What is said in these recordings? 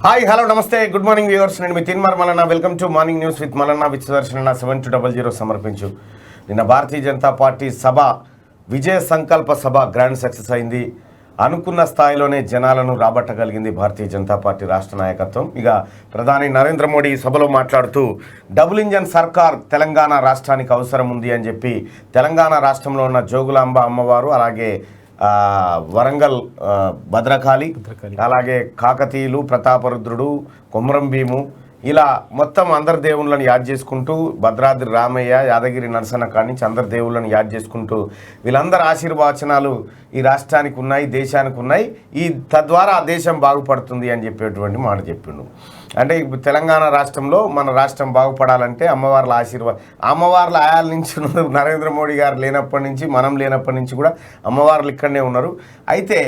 Hi hello నమస్తే good morning viewers. నేను మీ Teenmar Mallanna. Welcome to morning news with Mallanna with Sudarshan 7200 సమర్పించు. నిన్న భారతీయ జనతా పార్టీ సభ విజయ సంకల్ప సభ గ్రాండ్ సక్సెస్ అయింది. అనుకున్న స్థాయిలోనే జనాలను రాబట్టగలిగింది భారతీయ జనతా పార్టీ రాష్ట్ర నాయకత్వం. ఇక ప్రధాని నరేంద్ర మోడీ సభలో మాట్లాడుతూ డబుల్ ఇంజన్ సర్కార్ తెలంగాణ రాష్ట్రానికి అవసరం ఉంది అని చెప్పి తెలంగాణ రాష్ట్రంలో ఉన్న జోగులాంబ అమ్మవారు, అలాగే వరంగల్ భద్రకాళి, అలాగే కాకతీయులు, ప్రతాపరుద్రుడు, కొమరం భీము, ఇలా మొత్తం అందరి దేవుళ్ళని యాద్ చేసుకుంటూ భద్రాద్రి రామయ్య, యాదగిరి నరసన్న కాడి నుంచి అందరి దేవుళ్ళని యాద్ చేసుకుంటూ వీళ్ళందరి ఆశీర్వచనాలు ఈ రాష్ట్రానికి ఉన్నాయి, దేశానికి ఉన్నాయి. తద్వారా ఆ దేశం బాగుపడుతుంది అని చెప్పేటువంటి మాట చెప్పిండు. అంటే తెలంగాణ రాష్ట్రంలో మన రాష్ట్రం బాగుపడాలంటే అమ్మవార్ల ఆయాల నుంచి ఉన్నారు. నరేంద్ర మోడీ గారు లేనప్పటి నుంచి, మనం లేనప్పటి నుంచి కూడా అమ్మవార్లు ఇక్కడనే ఉన్నారు. అయితే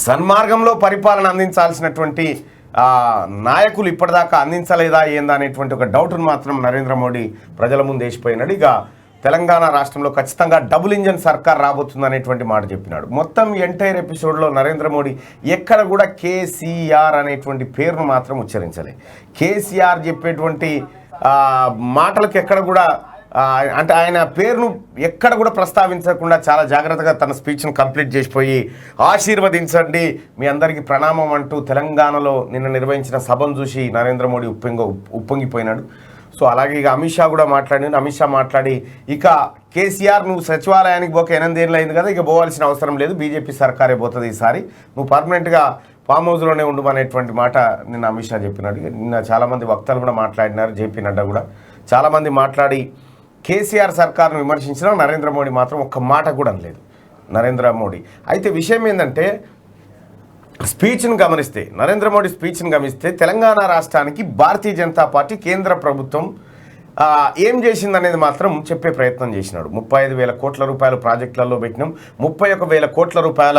సన్మార్గంలో పరిపాలన అందించాల్సినటువంటి నాయకులు ఇప్పటిదాకా అందించలేదా ఏందా అనేటువంటి ఒక డౌట్ను మాత్రం నరేంద్ర మోడీ ప్రజల ముందు వేసిపోయినాడు. ఇక తెలంగాణ రాష్ట్రంలో ఖచ్చితంగా డబుల్ ఇంజన్ సర్కార్ రాబోతుంది అనేటువంటి మాట చెప్పినాడు. మొత్తం ఎంటైర్ ఎపిసోడ్లో నరేంద్ర మోడీ ఎక్కడ కూడా కేసీఆర్ అనేటువంటి పేరును మాత్రం ఉచ్చరించలే. కేసీఆర్ చెప్పేటువంటి మాటలకు ఎక్కడ కూడా అంటే ఆయన పేరును ఎక్కడ కూడా ప్రస్తావించకుండా చాలా జాగ్రత్తగా తన స్పీచ్ను కంప్లీట్ చేసిపోయి ఆశీర్వదించండి, మీ అందరికీ ప్రణామం అంటూ తెలంగాణలో నిన్న నిర్వహించిన సభను చూసి నరేంద్ర మోడీ ఉప్పొంగిపోయినాడు. సో అలాగే ఇక అమిత్ షా కూడా మాట్లాడినాడు. అమిత్ షా మాట్లాడి ఇక కేసీఆర్ నువ్వు సచివాలయానికి పోక 8 ఏళ్ళు అయింది కదా, ఇక పోవాల్సిన అవసరం లేదు, బీజేపీ సర్కారే పోతుంది ఈసారి, నువ్వు పర్మనెంట్గా ఫామ్ హౌస్లోనే ఉండమనేటువంటి మాట నిన్న అమిత్ షా చెప్పినాడు. నిన్న చాలామంది వక్తలు కూడా మాట్లాడినారు. జేపీ నడ్డా కూడా చాలామంది మాట్లాడి కేసీఆర్ సర్కార్ను విమర్శించినా నరేంద్ర మోడీ మాత్రం ఒక్క మాట కూడా అనలేదు నరేంద్ర మోడీ. అయితే విషయం ఏంటంటే స్పీచ్ను గమనిస్తే, నరేంద్ర మోడీ స్పీచ్ను గమనిస్తే తెలంగాణ రాష్ట్రానికి భారతీయ జనతా పార్టీ కేంద్ర ప్రభుత్వం ఏం చేసిందనేది మాత్రం చెప్పే ప్రయత్నం చేసినాడు. 35,000 కోట్ల రూపాయలు ప్రాజెక్టులలో పెట్టినాం, 31,000 కోట్ల రూపాయల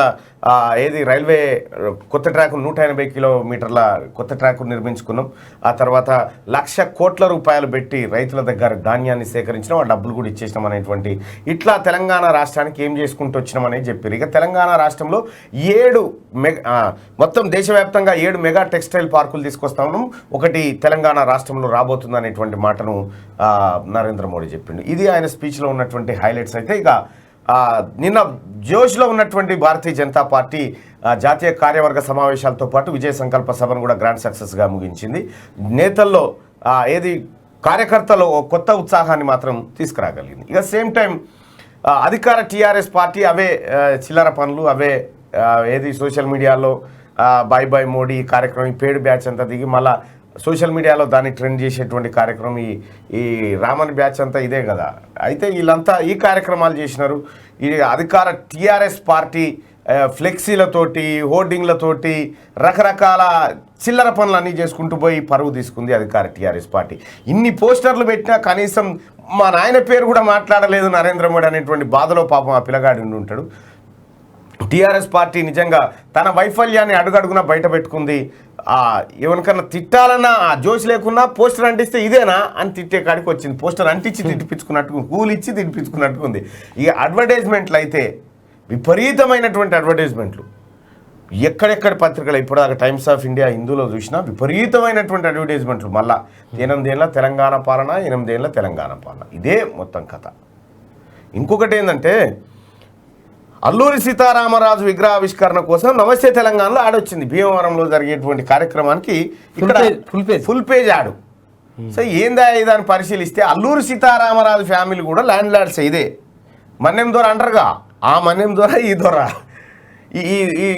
రైల్వే కొత్త ట్రాక్ 180 కిలోమీటర్ల కొత్త ట్రాక్ నిర్మించుకున్నాం. ఆ తర్వాత 1,00,000 కోట్ల రూపాయలు పెట్టి రైతుల దగ్గర ధాన్యాన్ని సేకరించినాం, ఆ డబ్బులు కూడా ఇచ్చేసినాం అనేటువంటి ఇట్లా తెలంగాణ రాష్ట్రానికి ఏం చేసుకుంటూ వచ్చినాం అనేది చెప్పారు. ఇక తెలంగాణ రాష్ట్రంలో 7 మొత్తం దేశవ్యాప్తంగా 7 మెగా టెక్స్టైల్ పార్కులు తీసుకొస్తా ఉన్నాం, ఒకటి తెలంగాణ రాష్ట్రంలో రాబోతుంది అనేటువంటి మాటను నరేంద్ర మోడీ చెప్పిండు. ఇది ఆయన స్పీచ్లో ఉన్నటువంటి హైలైట్స్. అయితే ఇక నిన్న జోష్లో ఉన్నటువంటి భారతీయ జనతా పార్టీ జాతీయ కార్యవర్గ సమావేశాలతో పాటు విజయ సంకల్ప సభను కూడా గ్రాండ్ సక్సెస్గా ముగించింది. నేతల్లో కార్యకర్తలు కొత్త ఉత్సాహాన్ని మాత్రం తీసుకురాగలిగింది. ఇక సేమ్ టైం అధికార టీఆర్ఎస్ పార్టీ అవే చిల్లర పనులు, అవే సోషల్ మీడియాలో బాయ్ బాయ్ మోడీ కార్యక్రమం, ఈ పేడు బ్యాచ్ అంతా దిగి మళ్ళీ సోషల్ మీడియాలో దాన్ని ట్రెండ్ చేసేటువంటి కార్యక్రమం, ఈ రామన్ బ్యాచ్ అంతా ఇదే కదా. అయితే వీళ్ళంతా ఈ కార్యక్రమాలు చేసినారు. ఈ అధికార టీఆర్ఎస్ పార్టీ ఫ్లెక్సీలతోటి, హోర్డింగ్లతోటి రకరకాల చిల్లర పనులన్నీ చేసుకుంటూ పోయి పరువు తీసుకుంది అధికార టీఆర్ఎస్ పార్టీ. ఇన్ని పోస్టర్లు పెట్టినా కనీసం మా నాయన పేరు కూడా మాట్లాడలేదు నరేంద్ర మోడీ అనేటువంటి బాధలో పాపం ఆ పిల్లగాడి ఉండి ఉంటాడు. టీఆర్ఎస్ పార్టీ నిజంగా తన వైఫల్యాన్ని అడుగడుగునా బయట పెట్టుకుంది. ఎవరికన్నా తిట్టాలన్నా జోష్ లేకున్నా పోస్టర్ అంటిస్తే ఇదేనా అని తిట్టే కాడికి వచ్చింది. పోస్టర్ అంటించి తిట్టిపించుకున్నట్టు, కూల్ ఇచ్చి తిట్టిపించుకున్నట్టు ఉంది. ఇక అడ్వర్టైజ్మెంట్లు అయితే విపరీతమైనటువంటి అడ్వర్టైజ్మెంట్లు, ఎక్కడెక్కడ పత్రికలు ఇప్పటిదాకా టైమ్స్ ఆఫ్ ఇండియా, హిందూలో చూసినా విపరీతమైనటువంటి అడ్వర్టైజ్మెంట్లు. మళ్ళా 8 ఏళ్ళ తెలంగాణ పాలన, 8 ఏళ్ళ తెలంగాణ పాలన, ఇదే మొత్తం కథ. ఇంకొకటి ఏంటంటే అల్లూరి సీతారామరాజు విగ్రహావిష్కరణ కోసం నమస్తే తెలంగాణలో ఆడొచ్చింది. భీమవరంలో జరిగేటువంటి కార్యక్రమానికి ఇక్కడ ఫుల్ పేజ్ ఆడు. సో ఏందా ఇదని పరిశీలిస్తే అల్లూరి సీతారామరాజు ఫ్యామిలీ కూడా ల్యాండ్ లార్డ్స్, ఇదే మన్యం దొర అంటారుగా, ఆ మన్యం దొర, ఈ దొర,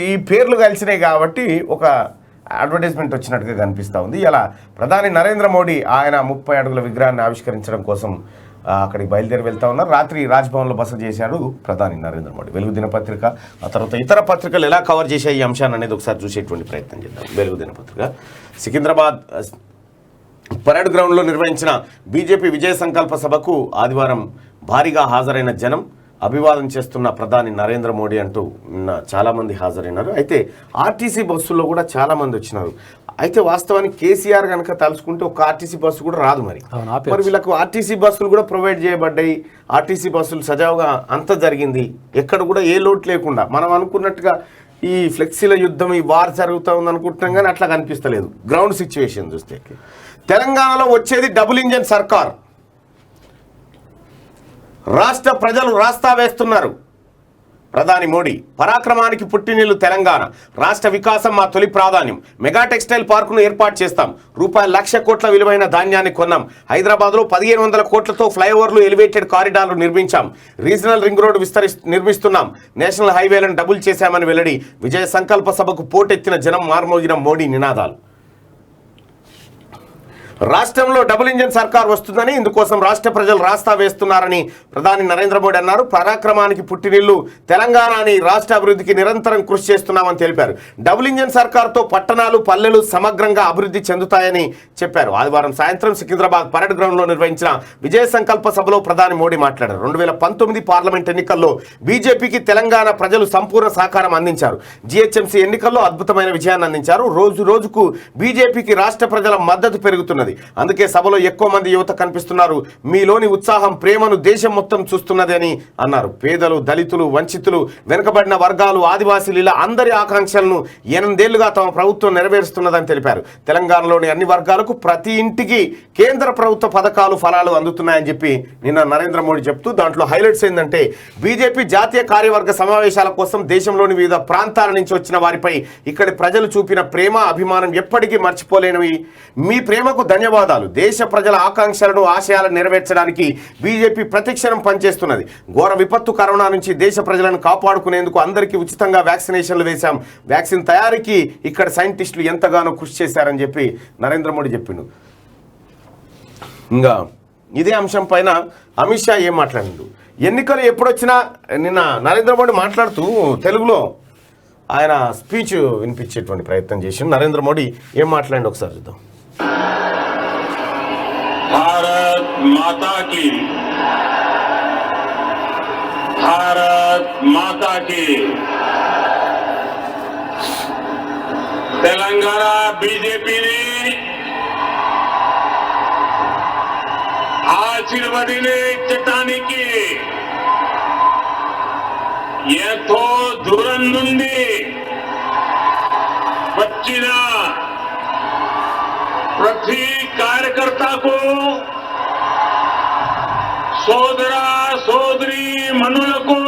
ఈ పేర్లు కలిసినాయి కాబట్టి ఒక అడ్వర్టైజ్మెంట్ వచ్చినట్టుగా కనిపిస్తూ ఉంది. ఇలా ప్రధాని నరేంద్ర మోడీ ఆయన 30 అడుగుల విగ్రహాన్ని ఆవిష్కరించడం కోసం అక్కడికి బయలుదేరి వెళ్తా ఉన్నారు. రాత్రి రాజ్భవన్లో బస చేశాడు ప్రధాని నరేంద్ర మోడీ. వెలుగు దినపత్రిక, ఆ తర్వాత ఇతర పత్రికలు ఎలా కవర్ చేసే ఈ అంశాన్ని అనేది ఒకసారి చూసేటువంటి ప్రయత్నం చేద్దాం. వెలుగు దినపత్రిక సికింద్రాబాద్ పరేడ్ గ్రౌండ్లో నిర్వహించిన బీజేపీ విజయ సంకల్ప సభకు ఆదివారం భారీగా హాజరైన జనం అభివాదం చేస్తున్న ప్రధాని నరేంద్ర మోడీ అంటూ చాలామంది హాజరైనారు. అయితే ఆర్టీసీ బస్సుల్లో కూడా చాలామంది వచ్చినారు. అయితే వాస్తవానికి కేసీఆర్ కనుక తలుచుకుంటే ఒక ఆర్టీసీ బస్సు కూడా రాదు. మరి వీళ్ళకు ఆర్టీసీ బస్సులు కూడా ప్రొవైడ్ చేయబడ్డాయి. ఆర్టీసీ బస్సులు సజావుగా అంత జరిగింది, ఎక్కడ కూడా ఏ లోటు లేకుండా. మనం అనుకున్నట్టుగా ఈ ఫ్లెక్సీల యుద్ధం, ఈ వార్ జరుగుతూ ఉంది అనుకుంటున్నాం, కానీ అట్లా కనిపిస్తలేదు గ్రౌండ్ సిచ్యువేషన్ చూస్తే. తెలంగాణలో వచ్చేది డబుల్ ఇంజన్ సర్కార్. రాష్ట్ర ప్రజలు రాస్తా వేస్తున్నారు. ప్రధాని మోడీ పరాక్రమానికి పుట్టినిల్లు తెలంగాణ, రాష్ట్ర వికాసం మా తొలి ప్రాధాన్యం, మెగా టెక్స్టైల్ పార్కును ఏర్పాటు చేస్తాం, ₹1,00,000 కోట్ల విలువైన ధాన్యాన్ని కొన్నాం, హైదరాబాద్లో 1,500 కోట్లతో ఫ్లైఓవర్లు, ఎలివేటెడ్ కారిడార్లు నిర్మించాం, రీజనల్ రింగ్ రోడ్డు నిర్మిస్తున్నాం, నేషనల్ హైవేలను డబుల్ చేశామని వెల్లడి. విజయ సంకల్ప సభకు పోటెత్తిన జనం, మార్మోగిన మోడీ నినాదాలు. రాష్ట్రంలో డబుల్ ఇంజన్ సర్కార్ వస్తుందని, ఇందుకోసం రాష్ట్ర ప్రజలు రాస్తా వేస్తున్నారని ప్రధాని నరేంద్ర మోడీ అన్నారు. పరాక్రమానికి పుట్టినిల్లు తెలంగాణ అని రాష్ట్ర అభివృద్ధికి నిరంతరం కృషి చేస్తున్నామని తెలిపారు. డబుల్ ఇంజన్ సర్కార్తో పట్టణాలు, పల్లెలు సమగ్రంగా అభివృద్ధి చెందుతాయని చెప్పారు. ఆదివారం సాయంత్రం సికింద్రాబాద్ పరేడ్ గ్రౌండ్లో నిర్వహించిన విజయ సంకల్ప సభలో ప్రధాని మోడీ మాట్లాడారు. 2019 పార్లమెంట్ ఎన్నికల్లో బీజేపీకి తెలంగాణ ప్రజలు సంపూర్ణ సహకారం అందించారు. జీహెచ్ఎంసీ ఎన్నికల్లో అద్భుతమైన విజయాన్ని అందించారు. రోజు రోజుకు బీజేపీకి రాష్ట్ర ప్రజల మద్దతు పెరుగుతున్నది. అందుకే సభలో ఎక్కువ మంది యువత కనిపిస్తున్నారు. మీలోని ఉత్సాహం, ప్రేమను దేశం మొత్తం చూస్తున్నది అని అన్నారు. పేదలు, దళితులు, వంచితులు, వెనుకబడిన వర్గాలు, ఆదివాసీలు ఇలా అందరి ఆకాంక్షలను 8 ఏళ్లుగా తమ ప్రభుత్వం నెరవేరుస్తున్నదని తెలిపారు. తెలంగాణలోని అన్ని వర్గాలకు ప్రతి ఇంటికి కేంద్ర ప్రభుత్వ పథకాలు, ఫలాలు అందుతున్నాయని చెప్పి నిన్న నరేంద్ర మోడీ చెప్తూ, దాంట్లో హైలైట్స్ ఏంటంటే బీజేపీ జాతీయ కార్యవర్గ సమావేశాల కోసం దేశంలోని వివిధ ప్రాంతాల నుంచి వచ్చిన వారిపై ఇక్కడి ప్రజలు చూపిన ప్రేమ, అభిమానం ఎప్పటికీ మర్చిపోలేనివి. మీ ప్రేమకు ధన్యవాదాలు. దేశ ప్రజల ఆకాంక్షలను, ఆశయాలను నెరవేర్చడానికి బీజేపీ ప్రతిక్షణం పనిచేస్తున్నది. ఘోర విపత్తు కరోనా నుంచి దేశ ప్రజలను కాపాడుకునేందుకు అందరికీ ఉచితంగా వ్యాక్సినేషన్లు వేశాం. వ్యాక్సిన్ తయారీకి ఇక్కడ సైంటిస్టులు ఎంతగానో కృషి చేశారని చెప్పి నరేంద్ర మోడీ చెప్పిండు. ఇంకా ఇదే అంశం పైన అమిత్ షా ఏం మాట్లాడిండు. ఎన్నికలు ఎప్పుడొచ్చినా నిన్న నరేంద్ర మోడీ మాట్లాడుతూ తెలుగులో ఆయన స్పీచ్ వినిపించేటువంటి ప్రయత్నం చేసిండు. నరేంద్ర మోడీ ఏం మాట్లాడిండు ఒకసారి చూద్దాం. भारत माता की, भारत माता की। तेलंगाना बीजेपी ने ఆశీర్వదిని చట్టానికి ఎంతో దూరం నుండి వచ్చిన ప్రతి కార్యకర్తకు, సోదర సోదరి మనులకు,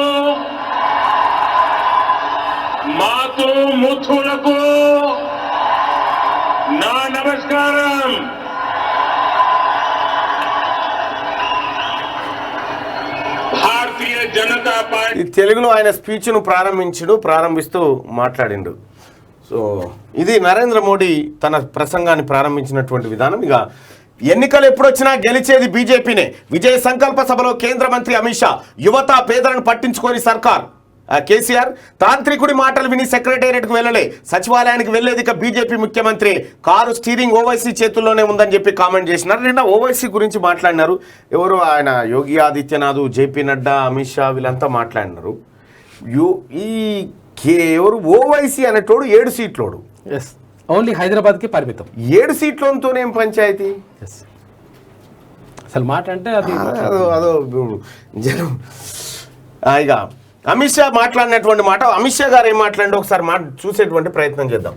మాతృ ముథులకు నా నమస్కారం. భారతీయ జనతా పార్టీ తెలుగులో ఆయన స్పీచ్ను ప్రారంభిస్తూ మాట్లాడిండు. సో ఇది నరేంద్ర మోడీ తన ప్రసంగాన్ని ప్రారంభించినటువంటి విధానం. ఇక ఎన్నికలు ఎప్పుడొచ్చినా గెలిచేది బీజేపీనే. విజయ సంకల్ప సభలో కేంద్ర మంత్రి అమిత్ షా, యువత, పేదలను పట్టించుకొని సర్కార్. కేసీఆర్ తాంత్రికుడి మాటలు విని సెక్రటేరియట్కు వెళ్ళలే, సచివాలయానికి వెళ్లేది ఇక బీజేపీ ముఖ్యమంత్రి, కారు స్టీరింగ్ ఓవైసీ చేతుల్లోనే ఉందని చెప్పి కామెంట్ చేసినారు. నిన్న ఓవైసీ గురించి మాట్లాడినారు. ఎవరు ఆయన యోగి ఆదిత్యనాథ్, జేపీ నడ్డా, అమిత్ షా వీళ్ళంతా మాట్లాడినారు. ఎవరు ఓవైసీ అనేటోడు 7 సీట్లోడు, ఓన్లీ హైదరాబాద్కి పరిమితం. 7 సీట్లతోనేం పంచాయతీ అసలు మాట అంటే అది అదో జనం. ఇక అమిత్ షా మాట్లాడినటువంటి మాట, అమిత్ షా గారు ఏం మాట్లాడి ఒకసారి చూసేటువంటి ప్రయత్నం చేద్దాం.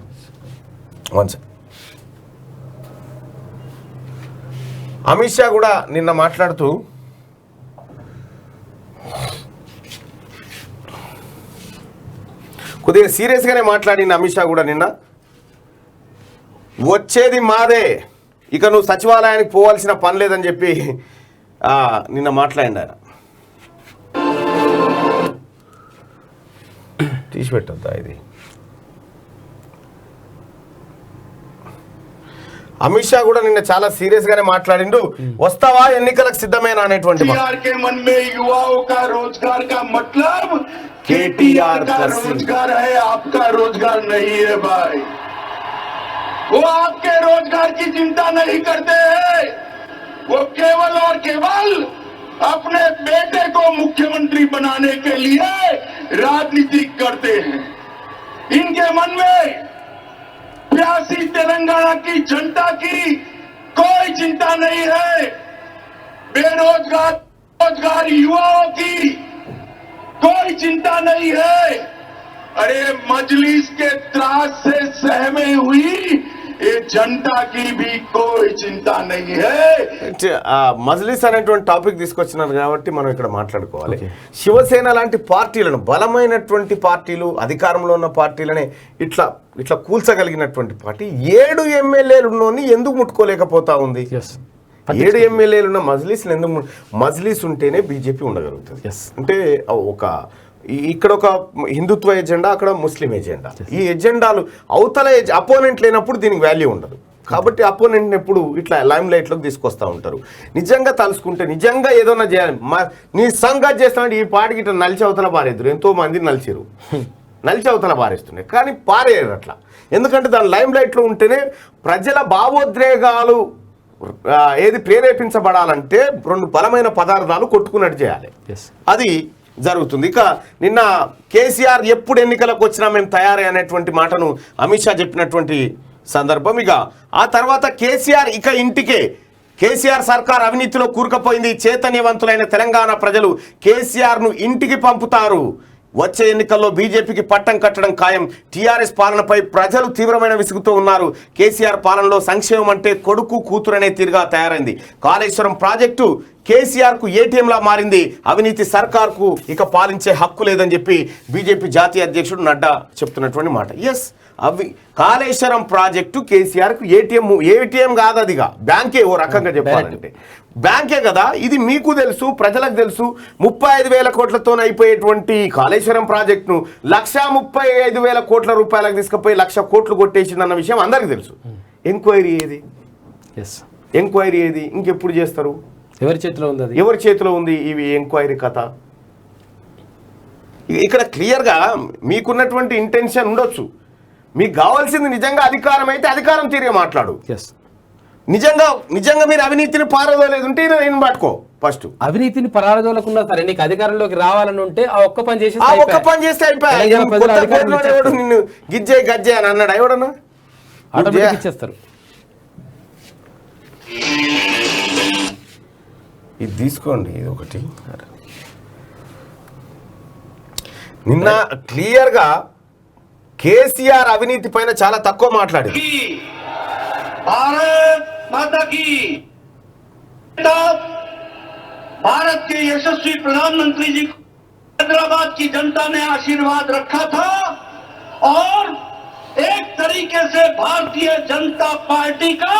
అమిత్ షా కూడా నిన్న మాట్లాడుతూ కొద్దిగా సీరియస్గానే మాట్లాడిన అమిత్ షా కూడా నిన్న, వచ్చేది మాదే, ఇక నువ్వు సచివాలయానికి పోవాల్సిన పని లేదని చెప్పి నిన్న మాట్లాడిండు. ఆయన తీసిపెట్టద్దా ఇది? అమిత్ షా కూడా నిన్న చాలా సీరియస్ గానే మాట్లాడిండు. వస్తావా ఎన్నికలకు సిద్ధమేనా అనేటువంటి केटीआर का रोजगार है, आपका रोजगार नहीं है भाई। वो आपके रोजगार की चिंता नहीं करते हैं, वो केवल और केवल अपने बेटे को मुख्यमंत्री बनाने के लिए राजनीति करते हैं। इनके मन में प्यासी तेलंगाना की जनता की कोई चिंता नहीं है, बेरोजगार युवाओं की कोई चिंता नहीं है, अरे मजलिस के त्रास से सहमे हुई ये जनता की भी कोई चिंता नहीं है। మజ్లిస్ అనేటువంటి టాపిక్ తీసుకొచ్చినారు కాబట్టి మనం ఇక్కడ మాట్లాడుకోవాలి. శివసేన లాంటి పార్టీలను, బలమైనటువంటి పార్టీలు, అధికారంలో ఉన్న పార్టీలనే ఇట్లా ఇట్లా కూల్చగలిగినటువంటి పార్టీ 7 ఎమ్మెల్యేలున్నోని ఎందుకు ముట్టుకోలేకపోతా ఉంది? 7 ఎమ్మెల్యేలున్న మజ్లిస్ ఎందుకు మజ్లిస్ ఉంటేనే బీజేపీ ఉండగలుగుతుంది. అంటే ఒక ఇక్కడ ఒక హిందుత్వ ఎజెండా, అక్కడ ముస్లిం ఎజెండా. ఈ ఎజెండాలు అవతల అపోనెంట్ లేనప్పుడు దీనికి వాల్యూ ఉండదు. కాబట్టి అపోనెంట్ని ఎప్పుడు ఇట్లా లైమ్ లైట్లోకి తీసుకొస్తూ ఉంటారు. నిజంగా తలుసుకుంటే నిజంగా ఏదైనా చేయాలి, నీ సంగతి చేస్తానంటే ఈ పాటికి ఇట్లా నలిచి అవతల పారేద్దరు. ఎంతో మంది నలిచిరు, నలిచి అవతల పారేస్తున్నాయి, కానీ పారేయరు అట్లా. ఎందుకంటే దాని లైమ్ లైట్లో ఉంటేనే ప్రజల భావోద్రేగాలు ఏది ప్రేరేపించబడాలంటే 2 బలమైన పదార్థాలు కొట్టుకున్నట్టు చేయాలి. అది జరుగుతుంది. ఇక నిన్న కేసీఆర్ ఎప్పుడు ఎన్నికలకు వచ్చినా మేము తయారే అనేటువంటి మాటను అమిత్ షా చెప్పినటువంటి సందర్భం. ఇక ఆ తర్వాత కేసీఆర్ ఇక ఇంటికే, కేసీఆర్ సర్కార్ అవినీతిలో కూరుకుపోయింది, చైతన్యవంతులైన తెలంగాణ ప్రజలు కేసీఆర్ను ఇంటికి పంపుతారు, వచ్చే ఎన్నికల్లో బీజేపీకి పట్టం కట్టడం ఖాయం, టీఆర్ఎస్ పాలనపై ప్రజలు తీవ్రమైన విసుగుతో ఉన్నారు, కేసీఆర్ పాలనలో సంక్షేమం అంటే కొడుకు కూతురనే తీరుగా తయారైంది, కాళేశ్వరం ప్రాజెక్టు కేసీఆర్కు ఏటీఎంలా మారింది, అవినీతి సర్కార్కు ఇక పాలించే హక్కు లేదని చెప్పి బీజేపీ జాతీయ అధ్యక్షుడు నడ్డా చెప్తున్నటువంటి మాట. ఎస్, అవి కాళేశ్వరం ప్రాజెక్టు కేసీఆర్కు ఏటీఎం కాదు, అదిగా బ్యాంకే. ఓ రకంగా చెప్పాలంటే బ్యాంకే కదా. ఇది మీకు తెలుసు, ప్రజలకు తెలుసు. 35,000 కోట్లతో అయిపోయేటువంటి కాళేశ్వరం ప్రాజెక్టును 1,35,000 కోట్ల రూపాయలకు తీసుకుపోయి 1,00,000 కోట్లు కొట్టేసిందన్న విషయం అందరికీ తెలుసు. ఎంక్వైరీ ఏది? ఎంక్వైరీ ఏది? ఇంకెప్పుడు చేస్తారు? ఎవరి చేతిలో ఉంది? అది ఎవరి చేతిలో ఉంది ఇవి ఎంక్వైరీ కథ? ఇక్కడ క్లియర్గా మీకున్నటువంటి ఇంటెన్షన్ ఉండొచ్చు. మీకు కావాల్సింది నిజంగా అధికారం అయితే అధికారం తీరుగా మాట్లాడు. నిజంగా మీరు అవినీతిని పారదోలేదు ఉంటే నేను పట్టుకో. ఫస్ట్ అవినీతిని పారదోలకున్నా సరే నీకు అధికారంలోకి రావాలని ఉంటే ఆ ఒక్క పని చేసి అయిపోయాడు. నిన్ను గిజ్జే గజ్జే అని అన్నాడు ఎవడన్నా? ఆటోమేటిక్ ఇచ్చేస్తారు. ఇది తీసుకోండి, ఇది ఒకటి. నిన్న క్లియర్గా కేసీఆర్ అవినీతి పైన చాలా తక్కువ మాట్లాడింది. भारत के यशस्वी प्रधानमंत्री जी को हैदराबाद की जनता ने आशीर्वाद रखा था और एक तरीके से भारतीय जनता पार्टी का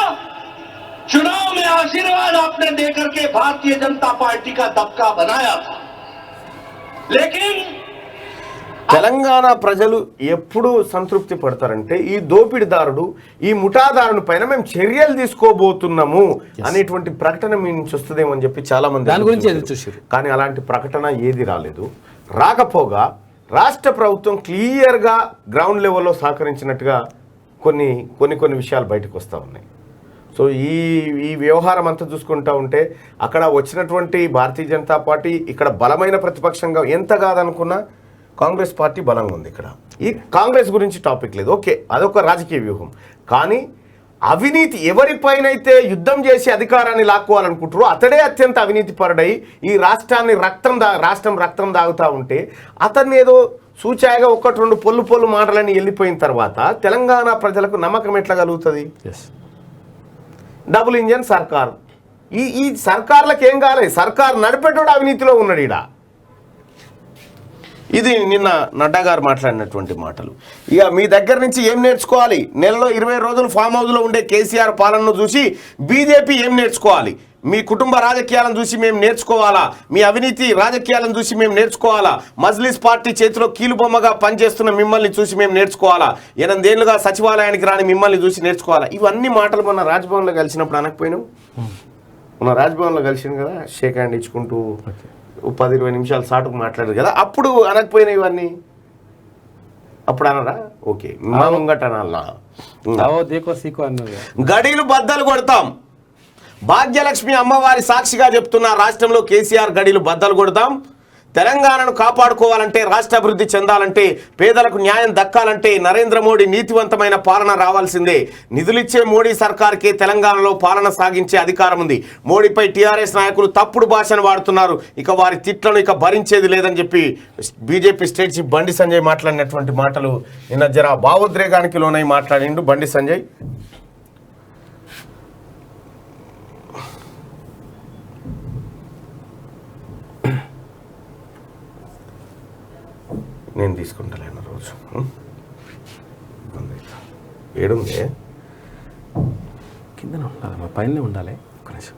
चुनाव में आशीर्वाद आपने देकर के भारतीय जनता पार्टी का दबका बनाया था. लेकिन తెలంగాణ ప్రజలు ఎప్పుడు సంతృప్తి పడతారంటే ఈ దోపిడిదారుడు, ఈ ముఠాదారుని పైన మేము చర్యలు తీసుకోబోతున్నాము అనేటువంటి ప్రకటన మీ నుంచి వస్తుందేమని చెప్పి చాలా మంది దాని గురించి ఎదురు చూశారు. కానీ అలాంటి ప్రకటన ఏది రాలేదు. రాకపోగా రాష్ట్ర ప్రభుత్వం క్లియర్గా గ్రౌండ్ లెవెల్లో సహకరించినట్టుగా కొన్ని విషయాలు బయటకు వస్తూ ఉన్నాయి. సో ఈ వ్యవహారం అంతా చూసుకుంటూ ఉంటే అక్కడ వచ్చినటువంటి భారతీయ జనతా పార్టీ ఇక్కడ బలమైన ప్రతిపక్షంగా ఎంత కాదనుకున్నా కాంగ్రెస్ పార్టీ బలంగా ఉంది. ఇక్కడ ఈ కాంగ్రెస్ గురించి టాపిక్ లేదు, ఓకే, అదొక రాజకీయ వ్యూహం. కానీ అవినీతి ఎవరిపైనైతే యుద్ధం చేసి అధికారాన్ని లాక్కోవాలనుకుంటారో అతడే అత్యంత అవినీతి పరుడై ఈ రాష్ట్రాన్ని రాష్ట్రం రక్తం దాగుతూ ఉంటే అతన్ని ఏదో సూచాయిగా 1-2 పొల్లు మాటలని వెళ్ళిపోయిన తర్వాత తెలంగాణ ప్రజలకు నమ్మకం ఎట్లా కలుగుతుంది? డబుల్ ఇంజన్ సర్కార్. ఈ సర్కార్లకు ఏం కాలేదు, సర్కార్ నడిపేటోడు అవినీతిలో ఉన్నాడు ఈడ. ఇది నిన్న నడ్డా గారు మాట్లాడినటువంటి మాటలు. ఇక మీ దగ్గర నుంచి ఏం నేర్చుకోవాలి? నెలలో 20 రోజులు ఫామ్ హౌస్లో ఉండే కేసీఆర్ పాలనను చూసి బీజేపీ ఏం నేర్చుకోవాలి? మీ కుటుంబ రాజకీయాలను చూసి మేము నేర్చుకోవాలా? మీ అవినీతి రాజకీయాలను చూసి మేము నేర్చుకోవాలా? మజ్లిస్ పార్టీ చేతిలో కీలుబొమ్మగా పనిచేస్తున్న మిమ్మల్ని చూసి మేము నేర్చుకోవాలా? 8 ఏళ్ళుగా సచివాలయానికి రాని మిమ్మల్ని చూసి నేర్చుకోవాలా? ఇవన్నీ మాటలు మొన్న రాజ్భవన్లో కలిసినప్పుడు అనకపోయినావు? మొన్న రాజ్భవన్లో కలిసింది కదా, షేక్ హ్యాండ్ ఇచ్చుకుంటూ 10-20 నిమిషాలు సాటుకు మాట్లాడారు కదా, అప్పుడు అనకపోయినాయి ఇవన్నీ? అప్పుడు అనరా? ఓకే, మా ముంగట అనాలనా? గడీలు బద్దలు కొడతాం. భాగ్యలక్ష్మి అమ్మవారి సాక్షిగా చెప్తున్న రాష్ట్రంలో కేసీఆర్ గడీలు బద్దలు కొడతాం. తెలంగాణను కాపాడుకోవాలంటే, రాష్ట్ర అభివృద్ధి చెందాలంటే, పేదలకు న్యాయం దక్కాలంటే నరేంద్ర మోడీ నీతివంతమైన పాలన రావాల్సిందే. నిధులిచ్చే మోడీ సర్కార్కే తెలంగాణలో పాలన సాగించే అధికారం ఉంది. మోడీపై టీఆర్ఎస్ నాయకులు తప్పుడు భాషను వాడుతున్నారు. ఇక వారి తిట్లను ఇక భరించేది లేదని చెప్పి BJP state chief Bandi Sanjay మాట్లాడినటువంటి మాటలు నిన్న జర భావోద్రేగానికి లోనై మాట్లాడిండు బండి సంజయ్. నేను తీసుకుంటలేను రోజు ఏడుంది కింద ఉండాలి, మా పైన ఉండాలి. ఒక్క నిమిషం.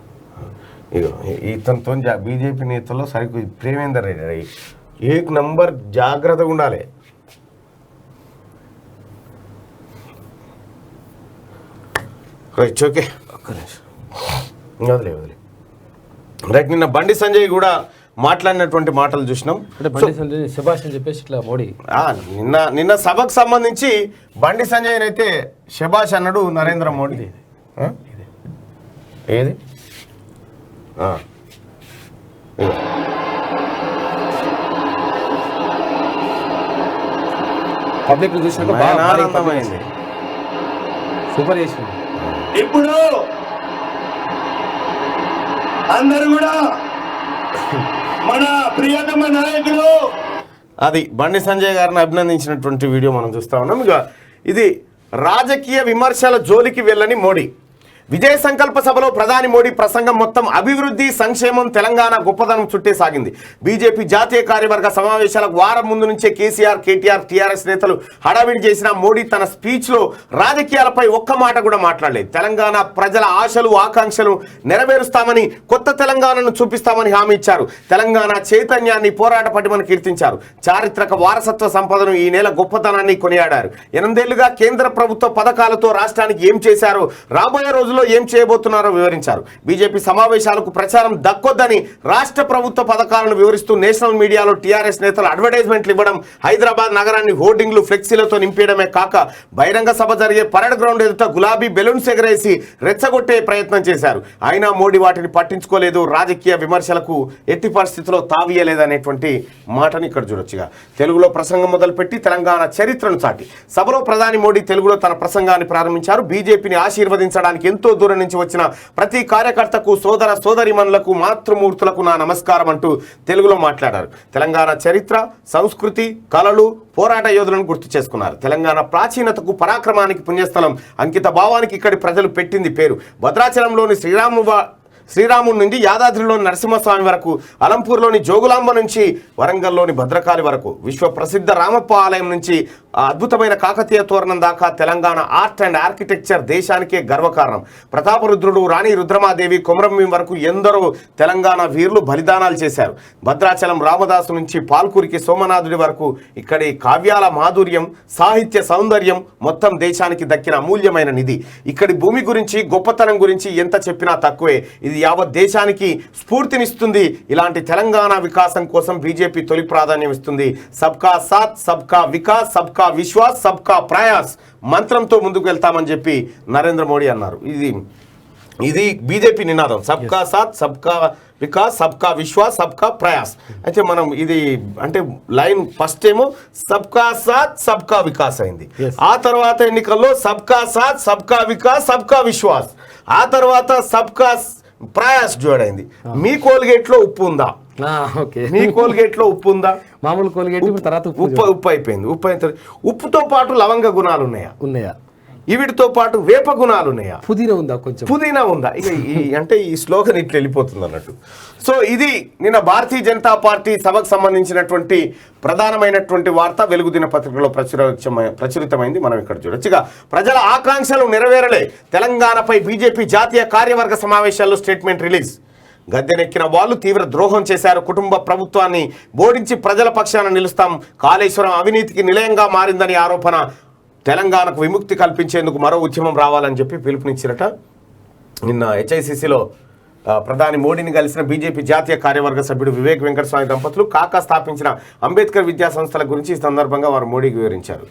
ఇగో ఇతనితో బీజేపీ నేతల్లో సరిగ్గా ప్రేమేందర్ రెడ్డి ఏక్ నంబర్ జాగ్రత్తగా ఉండాలి. ఓకే ఒక్క నిమిషం. వదిలే రైట్. నిన్న బండి సంజయ్ కూడా మాట్లాడినటువంటి మాటలు చూసినాం. అంటే బండి సంజయ్ శభాష్ అని చెప్పేసి ఇట్లా మోడీ నిన్న సభకు సంబంధించి బండి సంజయ్ అయితే శభాష్ అన్నాడు నరేంద్ర మోడీ. ఏది పబ్లిక్ చూసినాక ఆనందమైంది. సూపర్ చేసింది. ఇప్పుడు అందరూ కూడా మన ప్రియతమ నాయకులు అది బండి సంజయ్ గారిని అభినందించినటువంటి వీడియో మనం చూస్తా ఉన్నాం. ఇక ఇది రాజకీయ విమర్శల జోలికి వెళ్ళని మోడీ. విజయ సంకల్ప సభలో ప్రధాని మోడీ ప్రసంగం మొత్తం అభివృద్ధి, సంక్షేమం, తెలంగాణ గొప్పదనం చుట్టే సాగింది. బీజేపీ జాతీయ కార్యవర్గ సమావేశాలకు వారం ముందు నుంచే కేసీఆర్, కేటీఆర్, టీఆర్ఎస్ నేతలు హడావిడి చేసిన మోడీ తన స్పీచ్లో రాజకీయాలపై ఒక్క మాట కూడా మాట్లాడలేదు. తెలంగాణ ప్రజల ఆశలు, ఆకాంక్షలు నెరవేరుస్తామని, కొత్త తెలంగాణను చూపిస్తామని హామీ ఇచ్చారు. తెలంగాణ చైతన్యాన్ని, పోరాట పటిమను కీర్తించారు. చారిత్రక వారసత్వ సంపదను, ఈ నెల గొప్పతనాన్ని కొనియాడారు. 8 ఏళ్లుగా కేంద్ర ప్రభుత్వ పథకాలతో రాష్ట్రానికి ఏం చేశారో, రాబోయే రోజుల్లో ఏం చేయబోతున్నారో వివరించారు. బీజేపీ సమావేశాలకు ప్రచారం దక్కొద్దని రాష్ట్ర ప్రభుత్వ పథకాలను వివరిస్తూ నేషనల్ మీడియాలో టీఆర్ఎస్ నేతలు అడ్వర్టైజ్మెంట్లు ఇవ్వడం, హైదరాబాద్ నగరాన్ని హోర్డింగ్లు, ఫ్లెక్సీలతో నింపేయడమే కాక బహిరంగ సభ జరిగే పరేడ్ గ్రౌండ్ ఎదుట గులాబీ బెలూన్స్ ఎగరేసి రెచ్చగొట్టే ప్రయత్నం చేశారు. అయినా మోడీ వాటిని పట్టించుకోలేదు. రాజకీయ విమర్శలకు ఎట్టి పరిస్థితుల్లో తావీయలేదనేటువంటి మాటని ఇక్కడ చూడొచ్చుగా. తెలుగులో ప్రసంగం మొదలుపెట్టి తెలంగాణ చరిత్రను చాటి సభలో ప్రధాని మోడీ తెలుగులో తన ప్రసంగాన్ని ప్రారంభించారు. బీజేపీని ఆశీర్వదించడానికి ఎంతో దూరం నుంచి వచ్చిన ప్రతి కార్యకర్తకు, సోదర సోదరిమణులకు, మాతృమూర్తులకు నా నమస్కారం అంటూ తెలుగులో మాట్లాడారు. తెలంగాణ చరిత్ర, సంస్కృతి, కళలు, పోరాట యోధులను గుర్తు చేసుకున్నారు. తెలంగాణ ప్రాచీనతకు, పరాక్రమానికి పుణ్యస్థలం, అంకిత భావానికి ఇక్కడి ప్రజలు పెట్టింది పేరు. భద్రాచలంలోని శ్రీరాముడి నుంచి యాదాద్రిలోని నరసింహస్వామి వరకు, అలంపూర్లోని జోగులాంబ నుంచి వరంగల్లోని భద్రకాళి వరకు, విశ్వ ప్రసిద్ధ రామప్ప ఆలయం నుంచి అద్భుతమైన కాకతీయ తోరణం దాకా తెలంగాణ ఆర్ట్ అండ్ ఆర్కిటెక్చర్ దేశానికే గర్వకారణం. ప్రతాపరుద్రుడు, రాణి రుద్రమాదేవి, కొమరంభీం వరకు ఎందరో తెలంగాణ వీరులు బలిదానాలు చేశారు. భద్రాచలం రామదాసు నుంచి పాల్కూరికి సోమనాథుడి వరకు ఇక్కడి కావ్యాల మాధుర్యం, సాహిత్య సౌందర్యం మొత్తం దేశానికి దక్కిన అమూల్యమైన నిధి. ఇక్కడి భూమి గురించి, గొప్పతనం గురించి ఎంత చెప్పినా తక్కువే. ఇది యావత్ దేశానికి స్ఫూర్తినిస్తుంది. ఇలాంటి తెలంగాణ వికాసం కోసం బీజేపీ తొలి ప్రాధాన్యం ఇస్తుంది. సబ్కా సాత్, సబ్కా వికాస్, సబ్కా విశ్వాస్, సబ్కా ప్రయాస్ మంత్రంతో ముందుకు వెళ్తామని చెప్పి నరేంద్ర మోడీ అన్నారు. ఇది బీజేపీ నినాదం. సబ్కా సాత్, సబ్కా వికాస్, సబ్కా విశ్వాస్, సబ్కా ప్రయాస్. అయితే మనం ఇది అంటే లైన్ ఫస్ట్ ఏమో సబ్కా సాత్, సబ్కా వికాస్ అయింది. ఆ తర్వాత ఎన్నికల్లో సబ్కా సాత్, సబ్కా వికాస్, సబ్కా విశ్వాస్, ఆ తర్వాత సబ్కా ప్రయాస్ జోడైంది. మీ కోల్గేట్ లో ఉప్పు ఉందా? మీ కోల్గేట్ లో ఉప్పు ఉందా? మామూలు కోల్గేట్ తర్వాత ఉప్పు అయిపోయింది. ఉప్పుతో పాటు లవంగ గుణాలు ఉన్నాయా? వీటితో పాటు వేప గుణాలు ఉన్నాయా? పుదీనా ఉందా? ఇక అంటే ఈ స్లోగన్ ఇట్లా వెళ్ళిపోతుంది అన్నట్టు. సో ఇది నిన్న భారతీయ జనతా పార్టీ సభకు సంబంధించినటువంటి ప్రధానమైనటువంటి వార్త వెలుగు దినపత్రికలో ప్రచురితమైంది. మనం ఇక్కడ చూడొచ్చుగా. ప్రజల ఆకాంక్షలు నెరవేరలే. తెలంగాణపై బీజేపీ జాతీయ కార్యవర్గ సమావేశాల్లో స్టేట్మెంట్ రిలీజ్. గద్దెనెక్కిన వాళ్ళు తీవ్ర ద్రోహం చేశారు. కుటుంబ ప్రభుత్వాన్ని బోడించి ప్రజల పక్షాన నిలుస్తాం. కాళేశ్వరం అవినీతికి నిలయంగా మారిందని ఆరోపణ. తెలంగాణకు విముక్తి కల్పించేందుకు మరో ఉద్యమం రావాలని చెప్పి పిలుపునిచ్చిరట. నిన్న హెచ్ఐసిసిలో ప్రధాని మోడీని కలిసిన బీజేపీ జాతీయ కార్యవర్గ సభ్యుడు వివేక్ వెంకటస్వామి దంపతులు కాకా స్థాపించిన అంబేద్కర్ విద్యా సంస్థల గురించి ఈ సందర్భంగా వారు మోడీకి వివరించారు.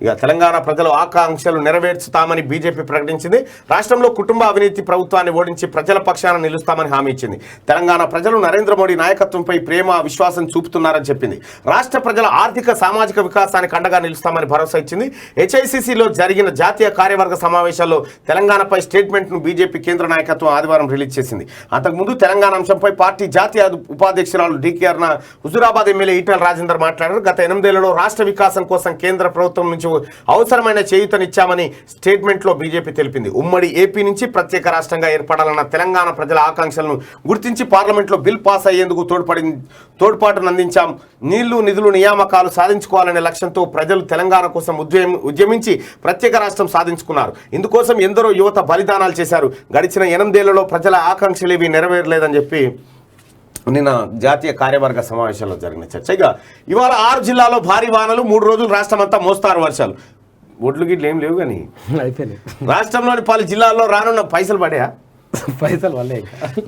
ఇక తెలంగాణ ప్రజల ఆకాంక్షలు నెరవేర్చుతామని బీజేపీ ప్రకటించింది. రాష్ట్రంలో కుటుంబ అవినీతి ప్రభుత్వాన్ని ఓడించి ప్రజల పక్షాన నిలుస్తామని హామీ ఇచ్చింది. తెలంగాణ ప్రజలు నరేంద్ర మోడీ నాయకత్వంపై ప్రేమ విశ్వాసం చూపుతున్నారని చెప్పింది. రాష్ట్ర ప్రజల ఆర్థిక సామాజిక వికాసానికి అండగా నిలుస్తామని భరోసా ఇచ్చింది. హెచ్ఐసిసిలో జరిగిన జాతీయ కార్యవర్గ సమావేశాల్లో తెలంగాణపై స్టేట్మెంట్ను బీజేపీ కేంద్ర నాయకత్వం ఆదివారం రిలీజ్ చేసింది. అంతకుముందు తెలంగాణ అంశంపై పార్టీ జాతీయ ఉపాధ్యక్షురాలు డికేఆర్న హుజురాబాద్ ఎమ్మెల్యే ఈటెల రాజేందర్ మాట్లాడారు. గత 8 ఏళ్లలో రాష్ట్ర వికాసం కోసం కేంద్ర ప్రభుత్వం నుంచి అవసరమైన చేయూతనిచ్చామని స్టేట్మెంట్లో బీజేపీ తెలిపింది. ఉమ్మడి ఏపీ నుంచి ప్రత్యేక రాష్ట్రంగా ఏర్పడాలన్న తెలంగాణ ప్రజల ఆకాంక్షలను గుర్తించి పార్లమెంట్లో బిల్ పాస్ అయ్యేందుకు తోడ్పాటునందించాం. నీళ్లు నిధులు నియామకాలు సాధించుకోవాలనే లక్ష్యంతో ప్రజలు తెలంగాణ కోసం ఉద్యమించి ప్రత్యేక రాష్ట్రం సాధించుకున్నారు. ఇందుకోసం ఎందరో యువత బలిదానాలు చేశారు. గడిచిన 8 ఏళ్లలో ప్రజల ఆకాంక్షలు ఇవి నెరవేరలేదని చెప్పి నిన్న జాతీయ కార్యవర్గ సమావేశంలో జరిగిన చర్చ. ఇక ఇవాళ 6 జిల్లాల్లో భారీ వానలు, 3 రోజులు రాష్ట్రం అంతా మోస్తారు వర్షాలు. ఒడ్లు గిట్లు ఏం లేవు కానీ అయిపోయినాయి. రాష్ట్రంలోని పలు జిల్లాల్లో రానున్న పైసలు వల్లే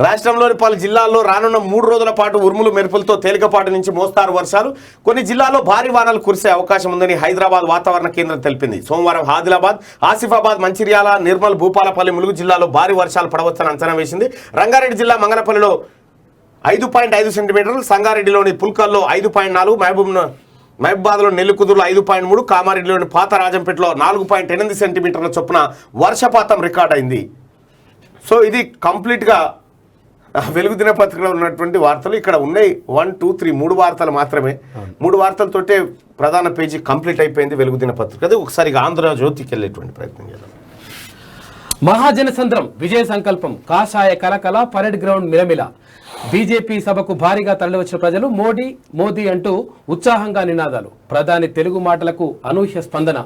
రాష్ట్రంలోని పలు జిల్లాల్లో రానున్న 3 రోజుల పాటు ఉరుములు మెరుపులతో తేలికపాటి నుంచి మోస్తారు వర్షాలు. కొన్ని జిల్లాల్లో భారీ వానలు కురిసే అవకాశం ఉందని హైదరాబాద్ వాతావరణ కేంద్రం తెలిపింది. సోమవారం ఆదిలాబాద్, ఆసిఫాబాద్, మంచిర్యాల, నిర్మల్, భూపాలపల్లి, ములుగు జిల్లాలో భారీ వర్షాలు పడవచ్చని అంచనా వేసింది. రంగారెడ్డి జిల్లా మంగనపల్లిలో 5.5 సెంటీమీటర్లు, సంగారెడ్డిలోని పుల్కల్లో 5.4, మహబూబాద్లో నెల్లికుదురులో 5.3, కామారెడ్డిలోని పాత రాజంపేటలో 4.8 సెంటీమీటర్ల చొప్పున వర్షపాతం రికార్డ్ అయింది. సో ఇది కంప్లీట్గా వెలుగు దినపత్రికలో ఉన్నటువంటి వార్తలు. ఇక్కడ ఉన్నాయి 1, 2, 3 3 వార్తలు మాత్రమే. 3 వార్తలతోటే ప్రధాన పేజీ కంప్లీట్ అయిపోయింది వెలుగు దినపత్రిక. అది ఒకసారి ఆంధ్రజ్యోతికి వెళ్ళేటువంటి ప్రయత్నం చేద్దాం. మహాజనసంద్రం విజయ సంకల్పం, కాషాయ కలకల, పరేడ్ గ్రౌండ్ మిలమిల. బీజేపీ సభకు భారీగా తరలివచ్చిన ప్రజలు మోడీ మోదీ అంటూ ఉత్సాహంగా నినాదాలు. ప్రధాని తెలుగు మాటలకు అనూహ్య స్పందన.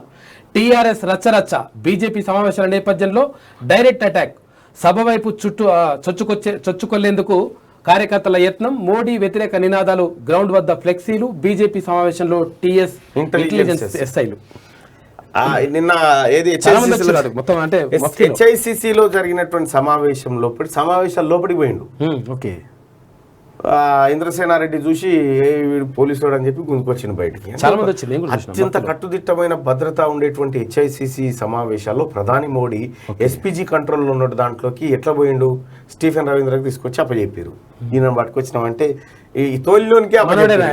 టీఆర్ఎస్ రచ్చరచ్చ. బీజేపీ సమావేశాల నేపథ్యంలో డైరెక్ట్ అటాక్. సభ వైపు చొచ్చుకొల్లేందుకు కార్యకర్తల యత్నం. మోడీ వ్యతిరేక నినాదాలు. గ్రౌండ్ వద్ద ఫ్లెక్సీలు. బీజేపీ సమావేశంలో టీఎస్ ఇంటెలిజెన్స్ ఎస్ఐలు. నిన్న ఏది మొత్తం అంటే హెచ్ఐసిసిలో జరిగినటువంటి సమావేశాల లోపలికి పోయిండు. ఓకే, ఇంద్రసేనారెడ్డి చూసి వీడు పోలీసుడు అని చెప్పి గుంజుకొచ్చింది బయటికి. అత్యంత కట్టుదిట్టమైన భద్రత ఉండేటువంటి హెచ్ఐసిసి సమావేశాల్లో ప్రధాని మోడీ ఎస్పీజీ కంట్రోల్లో ఉన్న దాంట్లోకి ఎట్లా పోయిండు, స్టీఫెన్ రవీంద్రకి తీసుకొచ్చి అప్పచెప్పారు. ఈయన పట్టుకొచ్చినామంటే ఈ తోలిలోనికి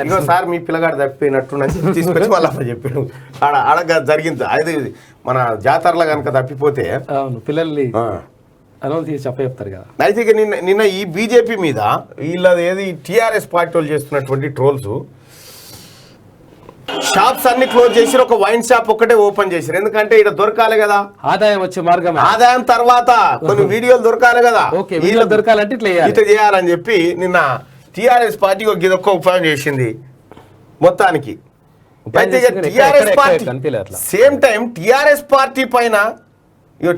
ఇంకో సార్ మీ పిల్లగాడు తప్పిపోయినట్టు తీసుకొచ్చి వాళ్ళు అప్పచెప్పాడు. ఆడ జరిగింది. అది మన జాతరలో కనుక తప్పిపోతే పిల్లల్ని చెప్తారు కదా. అయితే ఇక నిన్న ఈ బీజేపీ మీద వీళ్ళది ఏది టీఆర్ఎస్ పార్టీ వాళ్ళు చేస్తున్నటువంటి ట్రోల్స్, షాప్స్ అన్ని క్లోజ్ చేసి ఒక వైన్ షాప్ ఒక్కటే ఓపెన్ చేశారు. ఎందుకంటే ఇక్కడ దొరకాలి కదా, ఆదాయం వచ్చే మార్గం. ఆదాయం తర్వాత కొన్ని వీడియోలు దొరకాలి కదా, వీడియోలు దొరకాలంటే ఇట్లా చేయాలని చెప్పి నిన్న టీఆర్ఎస్ పార్టీ ఒక ఉపాయం చేసింది మొత్తానికి. అయితే TRS party same time TRS party పైన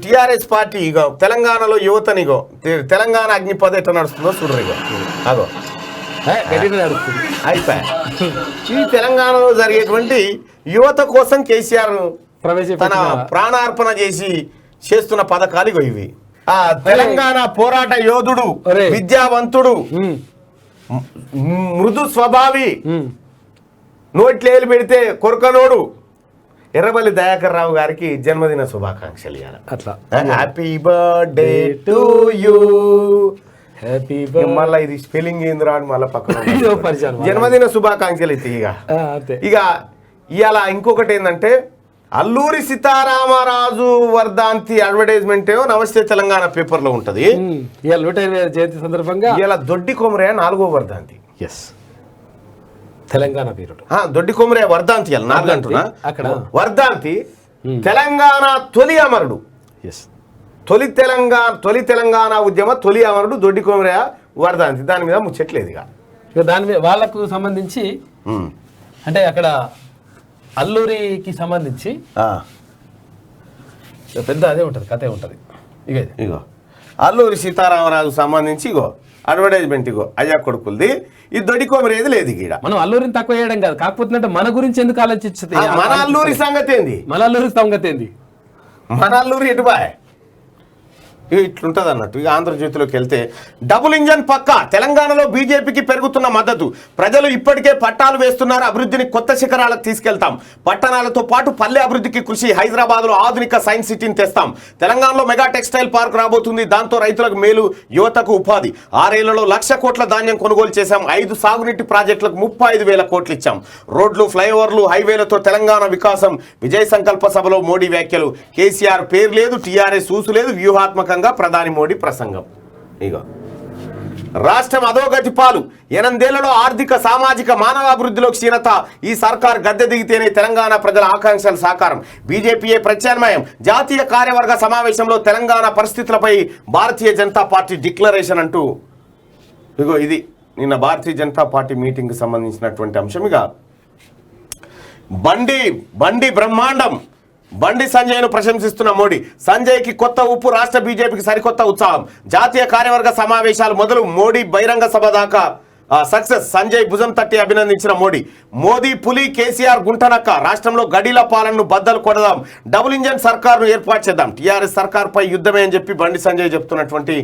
టీఆర్ఎస్ పార్టీ ఇగో తెలంగాణలో యువతని తెలంగాణ అగ్నిపథ ఎట్లా నడుస్తుందో చూడరు. అగో అయిపోయా. ఈ తెలంగాణలో జరిగేటువంటి యువత కోసం కేసీఆర్ తన ప్రాణార్పణ చేస్తున్న పథకాలు ఇగో ఇవి. ఆ తెలంగాణ పోరాట యోధుడు, విద్యావంతుడు, మృదు స్వభావి, నోట్లేలు పెడితే కొరకనోడు ఎర్రబల్లి దయాకర్ రావు గారికి జన్మదిన శుభాకాంక్షలు. అట్లా హ్యాపీ బర్త్డే టు యూ. మళ్ళీ ఇది స్పెల్లింగ్ ఏందిరా అని మళ్ళీ పక్కన జన్మదిన శుభాకాంక్షలు అయితే ఇక ఇవాళ ఇంకొకటి ఏంటంటే అల్లూరి సీతారామరాజు వర్ధంతి అడ్వర్టైజ్మెంట్ ఏమో నమస్తే తెలంగాణ పేపర్లో ఉంటుంది. ఇవాళ 120వ జయంతి సందర్భంగా ఇలా దొడ్డి కొమరయ్య 4వ వర్ధంతి. తెలంగాణ వీరుడు దొడ్డి కొమరయ్య వర్ధంతి 4 అంటున్నా. అక్కడ వర్ధంతి తెలంగాణ తొలి అమరుడు, తొలి తెలంగాణ ఉద్యమ తొలి అమరుడు దొడ్డి కొమరయ్య వర్ధంతి. దాని మీద ముచ్చట్లేదు. ఇక దాని మీద వాళ్ళకు సంబంధించి అంటే అక్కడ అల్లూరికి సంబంధించి పెద్ద అదే ఉంటుంది, కథే ఉంటుంది. ఇగో అల్లూరి సీతారామరాజు సంబంధించి అడ్వర్టైజ్మెంట్ అయ్యా కొడుకులది. ఈ దొడ్డి కొమరేది లేదు. ఇక్కడ మనం అల్లూరిని తక్కువ చేయడం కాదు, కాకపోతే మన గురించి ఎందుకు ఆలోచించదు. మన అల్లూరి సంగతి ఏంది, మన అల్లూరి సంగతి ఏంది, మన అల్లూరి ఎటు బాయ్ ఇక ఇట్లుంటుంది అన్నట్టు. ఇక ఆంధ్రజ్యోతిలోకి వెళ్తే డబుల్ ఇంజన్ పక్క తెలంగాణలో బీజేపీకి పెరుగుతున్న మద్దతు, ప్రజలు ఇప్పటికే పట్టాలు వేస్తున్నారు, అభివృద్ధిని కొత్త శిఖరాలకు తీసుకెళ్తాం, పట్టణాలతో పాటు పల్లె అభివృద్ధికి కృషి, హైదరాబాద్లో ఆధునిక సైన్స్ సిటీని తెస్తాం, తెలంగాణలో మెగా టెక్స్టైల్ పార్క్ రాబోతుంది, దాంతో రైతులకు మేలు, యువతకు ఉపాధి, 6 ఏళ్లలో 1,00,000 కోట్ల ధాన్యం కొనుగోలు చేశాం, 5 సాగునీటి ప్రాజెక్టులకు 35,000 కోట్లు ఇచ్చాం, రోడ్లు ఫ్లైఓవర్లు హైవేలతో తెలంగాణ వికాసం, విజయ సంకల్ప సభలో మోడీ వ్యాఖ్యలు, కేసీఆర్ పేరు లేదు, టీఆర్ఎస్ ఊసు లేదు, వ్యూహాత్మకంగా ప్రధాని మోడీ ప్రసంగం. ఇగో రాష్ట్రం అధోగతి పాలు, 8 ఏళ్లలో ఆర్థిక సామాజిక మానవాభివృద్ధిలో క్షీణత, ఈ సర్కార్ గద్దె దిగితేనే తెలంగాణ ప్రజల ఆకాంక్షల సాకారం, బీజేపీయే ప్రత్యామ్నాయం, జాతీయ కార్యవర్గ సమావేశంలో తెలంగాణ పరిస్థితులపై భారతీయ జనతా పార్టీ డిక్లరేషన్ అంటూ ఇగో ఇది నిన్న భారతీయ జనతా పార్టీ మీటింగ్కి సంబంధించినటువంటి అంశం. ఇక బండి బ్రహ్మాండం, బండి సంజయ్ను ప్రశంసిస్తున్న మోడీ, సంజయ్కి కొత్త ఉప్పు, రాష్ట్ర బీజేపీకి సరికొత్త ఉత్సాహం, జాతీయ కార్యవర్గ సమావేశాలు మొదలు, మోడీ బహిరంగ సభ దాకా సక్సెస్, సంజయ్ భుజం తట్టి అభినందించిన మోదీ పులి, కేసీఆర్ గుంటనక్క, రాష్ట్రంలో గడిల పాలనను బద్దలు కొడదాం, డబుల్ ఇంజన్ సర్కారును ఏర్పాటు చేద్దాం, టీఆర్ఎస్ సర్కార్పై యుద్ధమే అని చెప్పి బండి సంజయ్ చెప్తున్నటువంటి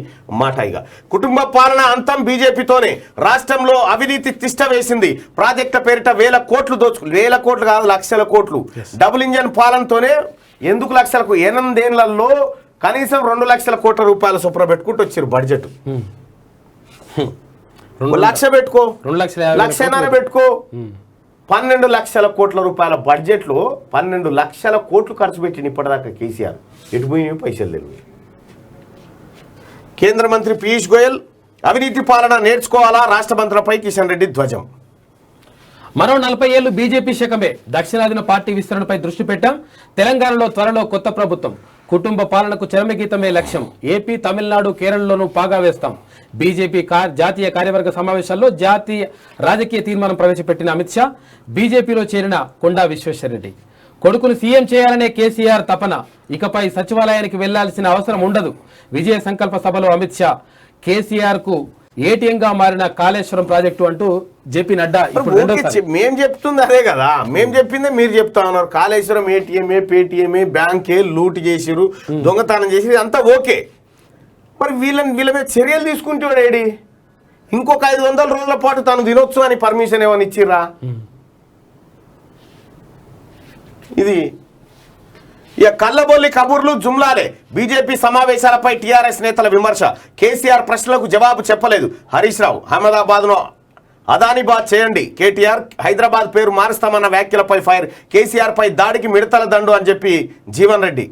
మాట. ఇక కుటుంబ పాలన అంతం బీజేపీతోనే, రాష్ట్రంలో అవినీతి తిష్ట వేసింది, ప్రాజెక్టుల పేరిట 1,000 కోట్లు 1,000 కోట్లు కాదు 1,00,000 కోట్లు, డబుల్ ఇంజన్ పాలనతోనే ఎందుకు 1,00,000 8 ఏళ్లలో కనీసం 2,00,000 కోట్ల రూపాయల చొప్పున పెట్టుకుంటూ వచ్చారు బడ్జెట్. 1,00,000 పెట్టుకో, 1,50,000 పెట్టుకో, 12 లక్షల కోట్ల రూపాయల బడ్జెట్లో 12 లక్షల కోట్లు ఖర్చు పెట్టిన ఇప్పటిదాకా కేసీఆర్. ఎటు పోయినాయి పైసలు తెలివి. కేంద్ర మంత్రి పీయూష్ గోయల్, అవినీతి పాలన నేర్చుకోవాలా, రాష్ట్ర మంత్రులపై కిషన్ రెడ్డి ధ్వజం. మరో 40 ఏళ్లు బీజేపీ శకమే, దక్షిణాదిన పార్టీ విస్తరణపై దృష్టి పెట్టాం, తెలంగాణలో త్వరలో కొత్త ప్రభుత్వం, కుటుంబ పాలనకు చరమగీతమే లక్ష్యం, ఏపీ తమిళనాడు కేరళలోనూ పాగా వేస్తాం, బీజేపీ జాతీయ కార్యవర్గ సమావేశాల్లో జాతీయ రాజకీయ తీర్మానం ప్రవేశపెట్టిన అమిత్ షా, బీజేపీలో చేరిన కొండా విశ్వేశ్వరరెడ్డి, కొడుకును సీఎం చేయాలనే కేసీఆర్ తపన, ఇకపై సచివాలయానికి వెళ్లాల్సిన అవసరం ఉండదు, విజయ సంకల్ప సభలో అమిత్ షా, కేసీఆర్ కు ఏటీఎంగా మారిన కాళేశ్వరం ప్రాజెక్టు అంటూ జేపీ నడ్డా ఇప్పుడు మేం చెప్తుంది అదే కదా, మేం చెప్పిందే మీరు చెప్తా ఉన్నారు. కాళేశ్వరం ఏటీఎంఏ, పేటీఎంఏ, బ్యాంకే లూట్ చేసిరు, దొంగతనం చేసిరు, అంతా ఓకే. మరి వీళ్ళ మీద చర్యలు తీసుకుంటాడు ఏడి? ఇంకొక 500 రోజుల పాటు తను తినొచ్చు అని పర్మిషన్ ఏమైనా ఇచ్చిర్రా? ఇది ఇక కళ్ళబొల్లి కబుర్లు జుమ్లాలే, బీజేపీ సమావేశాలపై టీఆర్ఎస్ నేతల విమర్శ, కేసీఆర్ ప్రశ్నలకు జవాబు చెప్పలేదు హరీష్ రావు, అహ్మదాబాద్ను అదానిబాద్ చేయండి, కేటీఆర్ హైదరాబాద్ పేరు మారుస్తామన్న వ్యాఖ్యలపై ఫైర్, కేసీఆర్ పై దాడికి మిడతల దండు అని చెప్పి జీవన్ రెడ్డి.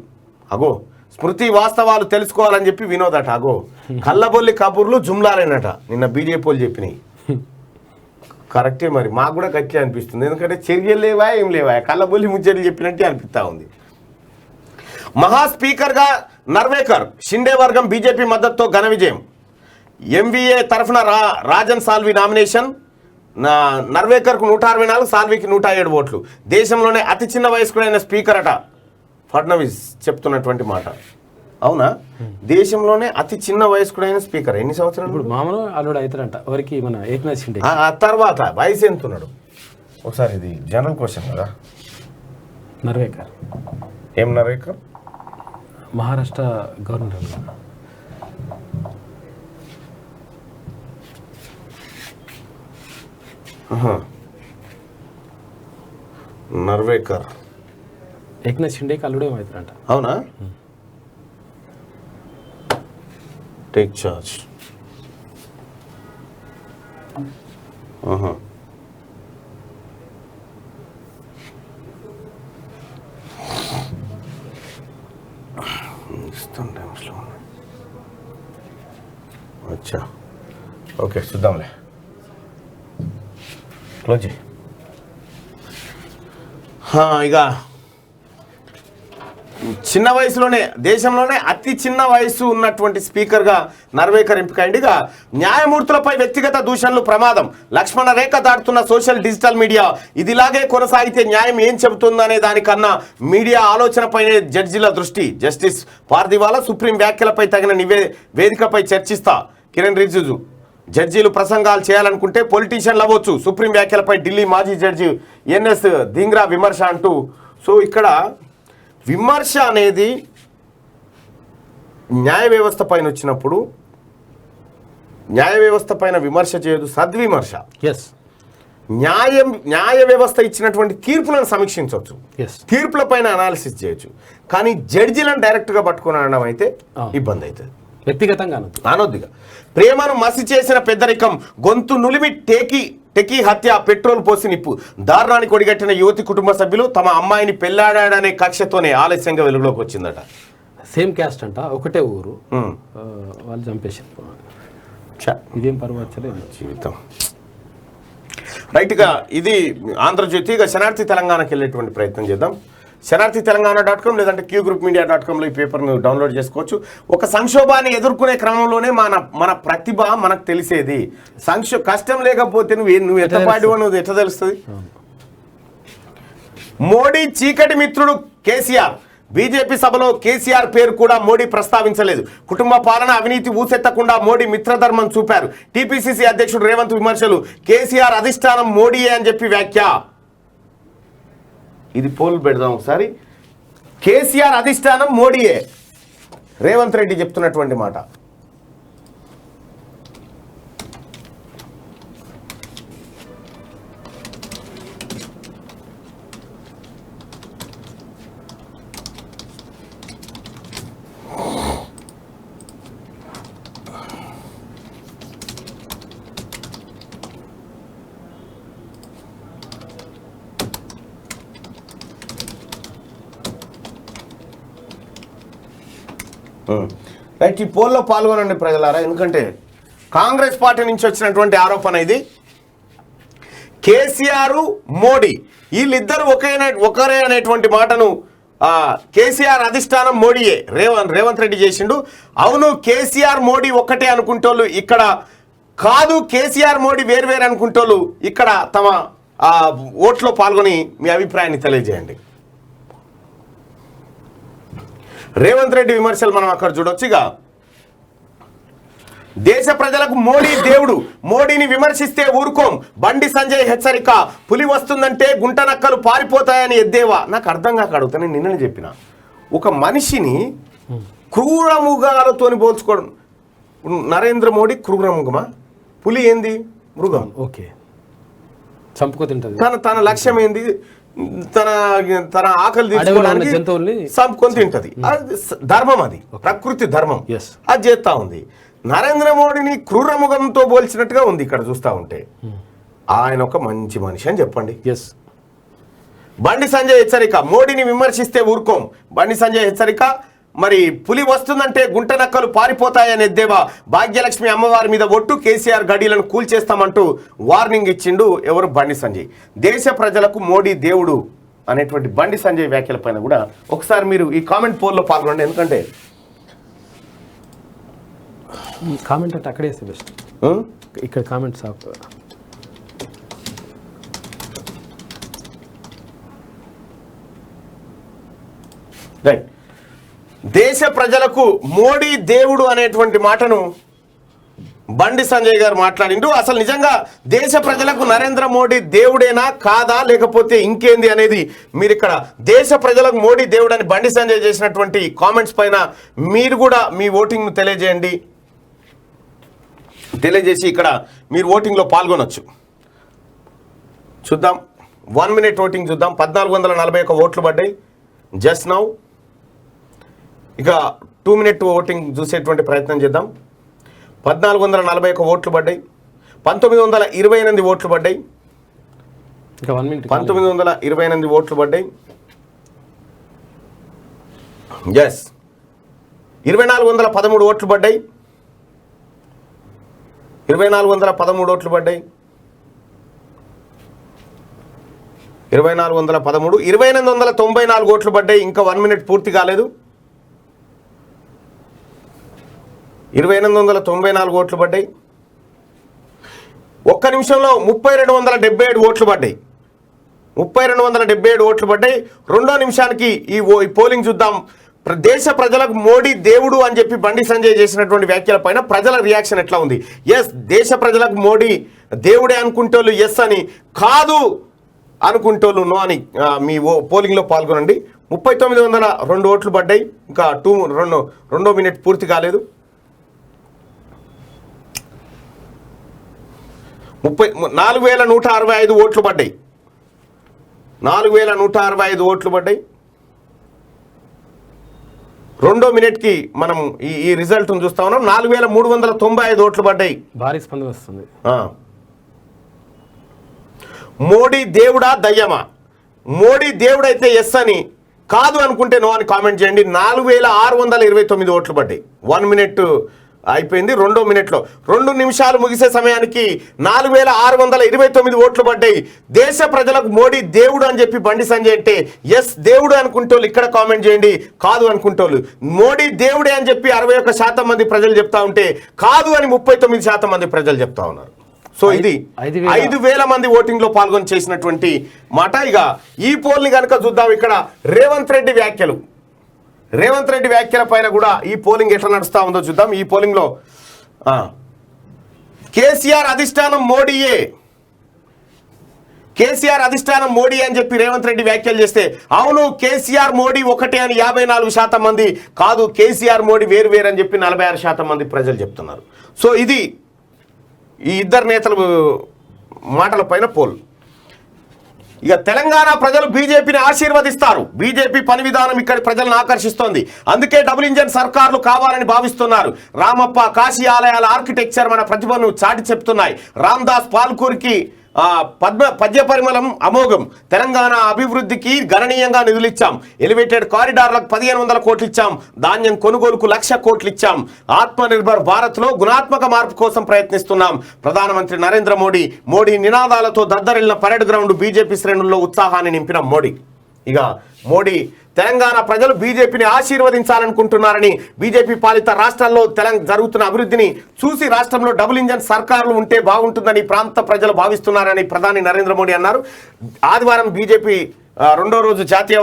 అగో స్మృతి వాస్తవాలు తెలుసుకోవాలని చెప్పి వినోద్ అట. అగో కళ్ళబొల్లి కబుర్లు జుమ్లాలేనట నిన్న బీజేపీ వాళ్ళు చెప్పినాయి. కరెక్టే, మరి మాకు కూడా గట్టి అనిపిస్తుంది, ఎందుకంటే చర్యలు లేవా ఏం లేవా, కళ్ళబొల్లి ముచ్చట్లు చెప్పినట్టే అనిపిస్తూ ఉంది. మహా స్పీకర్గా నర్వేకర్, షిండే వర్గం బీజేపీ మద్దతుతో ఘన విజయం, ఎంవీఏ తరఫున రాజన్ సాల్వి నామినేషన్, నర్వేకర్కు 164, సాల్వికి 107 ఓట్లు, దేశంలోనే అతి చిన్న వయస్కుడైన స్పీకర్ అట ఫడ్నవీస్ చెప్తున్నటువంటి మాట. అవునా? దేశంలోనే అతి చిన్న వయస్కుడైన స్పీకర్ ఎన్ని సంవత్సరాలు? ఇప్పుడు మామూలు అల్లుడు అవుతారంట ఎవరికి, మన ఏకనాథ్ షిండే. ఆ తర్వాత వయసు ఎంత ఉన్నాడు ఒకసారి, ఇది జనరల్ క్వశ్చన్ కదా. నర్వేకర్ ఏం నర్వేకర్? మహారాష్ట్ర గవర్నర్. నర్వేకర్ ఏకనాథ్ షిండేకి అల్లుడు ఏమవుతారంట. అవునా? Take charge. అచ్చా ఓకే, చూద్దాంలే, క్లోజ్. ఇక చిన్న వయసులోనే దేశంలోనే అతి చిన్న వయసు ఉన్నటువంటి స్పీకర్గా నర్వేకర్ ఎంపికైంది. ఇక న్యాయమూర్తులపై వ్యక్తిగత దూషణలు ప్రమాదం, లక్ష్మణ రేఖ దాటుతున్న సోషల్ డిజిటల్ మీడియా, ఇదిలాగే కొనసాగితే న్యాయం ఏం చెబుతుందనే దానికన్నా మీడియా ఆలోచనపైనే జడ్జిల దృష్టి, జస్టిస్ పార్దివాలా సుప్రీం వ్యాఖ్యలపై తగిన వేదికపై చర్చిస్తా, కిరణ్ రిజిజు, జడ్జీలు ప్రసంగాలు చేయాలనుకుంటే పొలిటీషియన్లు అవ్వచ్చు, సుప్రీం వ్యాఖ్యలపై ఢిల్లీ మాజీ జడ్జి ఎన్ఎస్ ధింగ్రా విమర్శ అంటూ. సో ఇక్కడ విమర్శ అనేది న్యాయ వ్యవస్థ పైన వచ్చినప్పుడు న్యాయ వ్యవస్థ పైన విమర్శ చేయదు, సద్విమర్శ. ఎస్, న్యాయ వ్యవస్థ ఇచ్చినటువంటి తీర్పులను సమీక్షించవచ్చు, ఎస్, తీర్పుల పైన అనాలిసిస్ చేయొచ్చు. కానీ జడ్జిలను డైరెక్ట్గా పట్టుకుని అనడం అయితే ఇబ్బంది అవుతుంది, వ్యక్తిగతంగా అనొద్దుగా. ప్రేమను మసి చేసిన పెద్దరికం, గొంతు నులిమి టెకీ హత్య, పెట్రోల్ పోసి నిప్పు, దారుణానికి ఒడిగట్టిన యువతి కుటుంబ సభ్యులు తమ అమ్మాయిని పెళ్లాడాడనే కక్షతోనే ఆలస్యంగా వెలుగులోకి వచ్చిందట. సేమ్ క్యాస్ట్ అంట, ఒకటే ఊరు, వాళ్ళు చంపేసారు. ఇదేం పర్వాలేదు జీవితం. రైట్గా ఇది ఆంధ్రజ్యోతి. ఇక శనార్థి తెలంగాణకి వెళ్ళేటువంటి ప్రయత్నం చేద్దాం. శనార్థి తెలంగాణ.com లేదంటే qgroupmedia.comలో ఈ పేపర్ను డౌన్లోడ్ చేసుకోవచ్చు. ఒక సంక్షోభాన్ని ఎదుర్కొనే క్రమంలోనే మన ప్రతిభ మనకు తెలిసేది. కష్టం లేకపోతే నువ్వు ఎట్టపాడివో నువ్వు ఎట్లా తెలుస్తుంది? మోడీ చీకటి మిత్రుడు కేసీఆర్. బీజేపీ సభలో కేసీఆర్ పేరు కూడా మోడీ ప్రస్తావించలేదు. కుటుంబ పాలన, అవినీతి ఊసెత్తకుండా మోడీ మిత్రధర్మం చూపారు. టీపీసీసీ అధ్యక్షుడు రేవంత్ విమర్శలు. కేసీఆర్ అధిష్టానం మోడీయే అని చెప్పి వ్యాఖ్య. ఇది పోల్ పెడదాం ఒకసారి. కేసీఆర్ అధిష్టానం మోడీయే, రేవంత్ రెడ్డి చెప్తున్నటువంటి మాట. రైట్, ఈ పోల్లో పాల్గొనండి ప్రజలారా. ఎందుకంటే కాంగ్రెస్ పార్టీ నుంచి వచ్చినటువంటి ఆరోపణ ఇది. కేసీఆర్ మోడీ వీళ్ళిద్దరు ఒకరే అనేటువంటి మాటను కేసీఆర్ అధిష్టానం మోడీయే రేవంత్ రెడ్డి చేసిండు. అవును, కేసీఆర్ మోడీ ఒక్కటే అనుకుంటోళ్ళు ఇక్కడ కాదు, కేసీఆర్ మోడీ వేరు అనుకుంటోళ్ళు ఇక్కడ తమ ఓట్లో పాల్గొని మీ అభిప్రాయాన్ని తెలియజేయండి. రేవంత్ రెడ్డి విమర్శలు మనం అక్కడ చూడొచ్చు. ఇక దేశ ప్రజలకు మోడీ దేవుడు, మోడీని విమర్శిస్తే ఊరుకోం, బండి సంజయ్ హెచ్చరిక. పులి వస్తుందంటే గుంట నక్కలు పారిపోతాయని ఎద్దేవా. నాకు అర్థం కాక అడుగుతా, నేను నిన్ననే చెప్పిన, ఒక మనిషిని క్రూరముగాలతోని పోల్చుకోవడం. నరేంద్ర మోడీ క్రూరముగమా? పులి ఏంది? మృగం. ఓకే, చంపుకో తింటది. తన లక్ష్యం ఏంది? తన ఆకలి తీర్చుకోవడానికి చంపుకొని తింటది. ధర్మం, అది ప్రకృతి ధర్మం, అది చేస్తా ఉంది. నరేంద్ర మోడీని క్రూరముఖంతో పోల్చినట్టుగా ఉంది ఇక్కడ చూస్తా ఉంటే. ఆయన ఒక మంచి మనిషి అని చెప్పండి. బండి సంజయ్ హెచ్చరిక, మోడీని విమర్శిస్తే ఊరుకోం, బండి సంజయ్ హెచ్చరిక. మరి పులి వస్తుందంటే గుంట నక్కలు పారిపోతాయని ఎద్దేవా. భాగ్యలక్ష్మి అమ్మవారి మీద ఒట్టు, కేసీఆర్ గడీలను కూల్చేస్తామంటూ వార్నింగ్ ఇచ్చిండు ఎవరు? బండి సంజయ్. దేశ ప్రజలకు మోడీ దేవుడు అనేటువంటి బండి సంజయ్ వ్యాఖ్యల పైన కూడా ఒకసారి మీరు ఈ కామెంట్ పోల్లో పాల్గొనండి. ఎందుకంటే కామెంట్ అంటే అక్కడే బెస్ట్, ఇక్కడ కామెంట్స్ రైట్. దేశ ప్రజలకు మోడీ దేవుడు అనేటువంటి మాటను బండి సంజయ్ గారు మాట్లాడిండు. అసలు నిజంగా దేశ ప్రజలకు నరేంద్ర మోడీ దేవుడేనా కాదా లేకపోతే ఇంకేంది అనేది మీరు ఇక్కడ దేశ ప్రజలకు మోడీ దేవుడు అని బండి సంజయ్ చేసినటువంటి కామెంట్స్ పైన మీరు కూడా మీ ఓటింగ్ను తెలియజేసి ఇక్కడ మీరు ఓటింగ్లో పాల్గొనొచ్చు. చూద్దాం, 1 minute ఓటింగ్ చూద్దాం. 1441 ఓట్లు పడ్డాయి జస్ట్ నౌ. ఇక 2 minute ఓటింగ్ చూసేటువంటి ప్రయత్నం చేద్దాం. 1441 ఓట్లు పడ్డాయి. 1928 ఓట్లు పడ్డాయి. 1928 ఓట్లు పడ్డాయి. ఎస్, 2413 ఓట్లు పడ్డాయి. 2413 ఓట్లు పడ్డాయి. 2413, 2894 ఓట్లు పడ్డాయి. ఇంకా 1 minute పూర్తి కాలేదు. 2894 ఓట్లు పడ్డాయి. ఒక్క నిమిషంలో 3277 ఓట్లు పడ్డాయి. 3277 ఓట్లు పడ్డాయి. రెండో నిమిషానికి ఈ పోలింగ్ చూద్దాం. దేశ ప్రజలకు మోడీ దేవుడు అని చెప్పి బండి సంజయ్ చేసినటువంటి వ్యాఖ్యల పైన ప్రజల రియాక్షన్ ఎట్లా ఉంది? ఎస్, దేశ ప్రజలకు మోడీ దేవుడే అనుకుంటోళ్ళు ఎస్ అని, కాదు అనుకుంటోళ్ళు నో అని మీ పోలింగ్లో పాల్గొనండి. 3902 ఓట్లు పడ్డాయి. ఇంకా రెండో మినిట్ పూర్తి కాలేదు. 4165 ఓట్లు పడ్డాయి. 4165 ఓట్లు పడ్డాయి. రెండో మినిట్కి మనం ఈ రిజల్ట్ను చూస్తా ఉన్నాం. 4395 ఓట్లు పడ్డాయి. భారీ స్పందన వస్తుంది. మోడీ దేవుడా దయ్యమా? మోడీ దేవుడైతే ఎస్ అని, కాదు అనుకుంటే నో అని కామెంట్ చేయండి. 4629 ఓట్లు పడ్డాయి. 1 మినిట్ అయిపోయింది. రెండో మినిట్లో 2 నిమిషాలు ముగిసే సమయానికి 4629 ఓట్లు పడ్డాయి. దేశ ప్రజలకు మోడీ దేవుడు అని చెప్పి బండి సంజయ్ అంటే ఎస్ దేవుడు అనుకుంటోళ్ళు ఇక్కడ కామెంట్ చేయండి, కాదు అనుకుంటోళ్ళు మోడీ దేవుడే అని చెప్పి 61% మంది ప్రజలు చెప్తా ఉంటే కాదు అని 39% మంది ప్రజలు చెప్తా ఉన్నారు. సో ఇది 5,000 మంది ఓటింగ్ లో పాల్గొని చేసినటువంటి మాట. ఇక ఈ పోల్ ని కనుక చూద్దాం. ఇక్కడ రేవంత్ రెడ్డి వ్యాఖ్యల పైన కూడా ఈ పోలింగ్ ఎట్లా నడుస్తా ఉందో చూద్దాం. ఈ పోలింగ్ లో కేసీఆర్ అధిష్టానం మోడీ అని చెప్పి రేవంత్ రెడ్డి వ్యాఖ్యలు చేస్తే అవును కేసీఆర్ మోడీ ఒకటే అని 54% మంది, కాదు కేసీఆర్ మోడీ వేరు అని చెప్పి 46% మంది ప్రజలు చెప్తున్నారు. సో ఇది ఈ ఇద్దరు నేతల మాటల పైన పోల్. ఇక తెలంగాణ ప్రజలు బీజేపీని ఆశీర్వదిస్తారు. బీజేపీ పని విధానం ఇక్కడి ప్రజలను ఆకర్షిస్తోంది. అందుకే డబుల్ ఇంజన్ సర్కార్లు కావాలని భావిస్తున్నారు. రామప్ప కాశీ ఆలయాల ఆర్కిటెక్చర్ మన ప్రతిభను చాటి చెప్తున్నాయి. రామ్దాస్ పాల్కూర్కి పద్య పరిమళం అమోఘం. తెలంగాణ అభివృద్ధికి గణనీయంగా నిధులిచ్చాం. ఎలివేటెడ్ కారిడార్లకు 1500 కోట్లు ఇచ్చాం. ధాన్యం కొనుగోలుకు 1,00,000 కోట్లు ఇచ్చాం. ఆత్మనిర్భర్ భారత్లో గుణాత్మక మార్పు కోసం ప్రయత్నిస్తున్నాం. ప్రధానమంత్రి నరేంద్ర మోడీ నినాదాలతో దద్దరిల్లిన పరేడ్ గ్రౌండ్ బీజేపీ శ్రేణుల్లో ఉత్సాహాన్ని నింపిన మోడీ. ఇక మోడీ తెలంగాణ ప్రజలు బీజేపీని ఆశీర్వదించాలనుకుంటున్నారని, బీజేపీ పాలిత రాష్ట్రాల్లో జరుగుతున్న అభివృద్ధిని చూసి రాష్ట్రంలో డబుల్ ఇంజన్ సర్కారులు ఉంటే బాగుంటుందని ప్రాంత ప్రజలు భావిస్తున్నారని ప్రధాని నరేంద్ర మోడీ అన్నారు. ఆదివారం బీజేపీ రెండో రోజు జాతీయ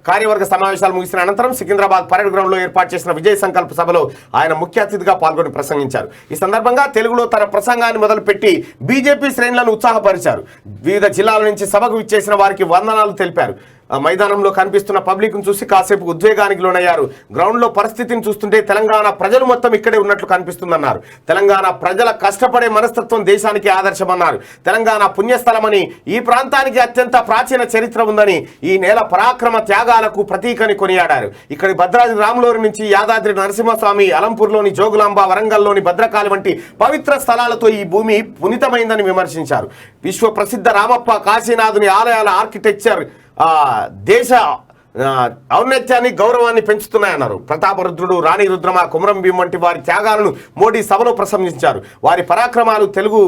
కార్యవర్గ సమావేశాలు ముగిసిన అనంతరం సికింద్రాబాద్ పరేడ్ గ్రౌండ్ లో ఏర్పాటు చేసిన విజయ సంకల్ప సభలో ఆయన ముఖ్య అతిథిగా పాల్గొని ప్రసంగించారు. ఈ సందర్భంగా తెలుగులో తన ప్రసంగాన్ని మొదలుపెట్టి బీజేపీ శ్రేణులను ఉత్సాహపరిచారు. వివిధ జిల్లాల నుంచి సభకు విచ్చేసిన వారికి వందనాలు తెలిపారు. మైదానంలో కనిపిస్తున్న పబ్లిక్ ను చూసి కాసేపు ఉద్వేగానికి లోనయ్యారు. గ్రౌండ్ లో పరిస్థితిని చూస్తుంటే తెలంగాణ ప్రజలు మొత్తం ఇక్కడే ఉన్నట్లు కనిపిస్తుందన్నారు. తెలంగాణ ప్రజల కష్టపడే మనస్తత్వం దేశానికి ఆదర్శమన్నారు. తెలంగాణ పుణ్యస్థలమని, ఈ ప్రాంతానికి అత్యంత ప్రాచీన చరిత్ర ఉందని, ఈ నేల పరాక్రమ త్యాగాలకు ప్రతీకని కొనియాడారు. ఇక్కడి భద్రాద్రి రాములూరు నుంచి యాదాద్రి నరసింహస్వామి, అలంపూర్లోని జోగులాంబ, వరంగల్లోని భద్రకాళి వంటి పవిత్ర స్థలాలతో ఈ భూమి పునీతమైందని విమర్శించారు. విశ్వ ప్రసిద్ధ రామప్ప కాశీనాథుని ఆలయాల ఆర్కిటెక్చర్ దేశ ఔన్నత్యాన్ని గౌరవాన్ని పెంచుతున్నాయన్నారు. ప్రతాపరుద్రుడు, రాణి రుద్రమ, కుమరం భీం వంటి వారి త్యాగాలను మోడీ సభలో ప్రశంసించారు. వారి పరాక్రమాలు తెలుగు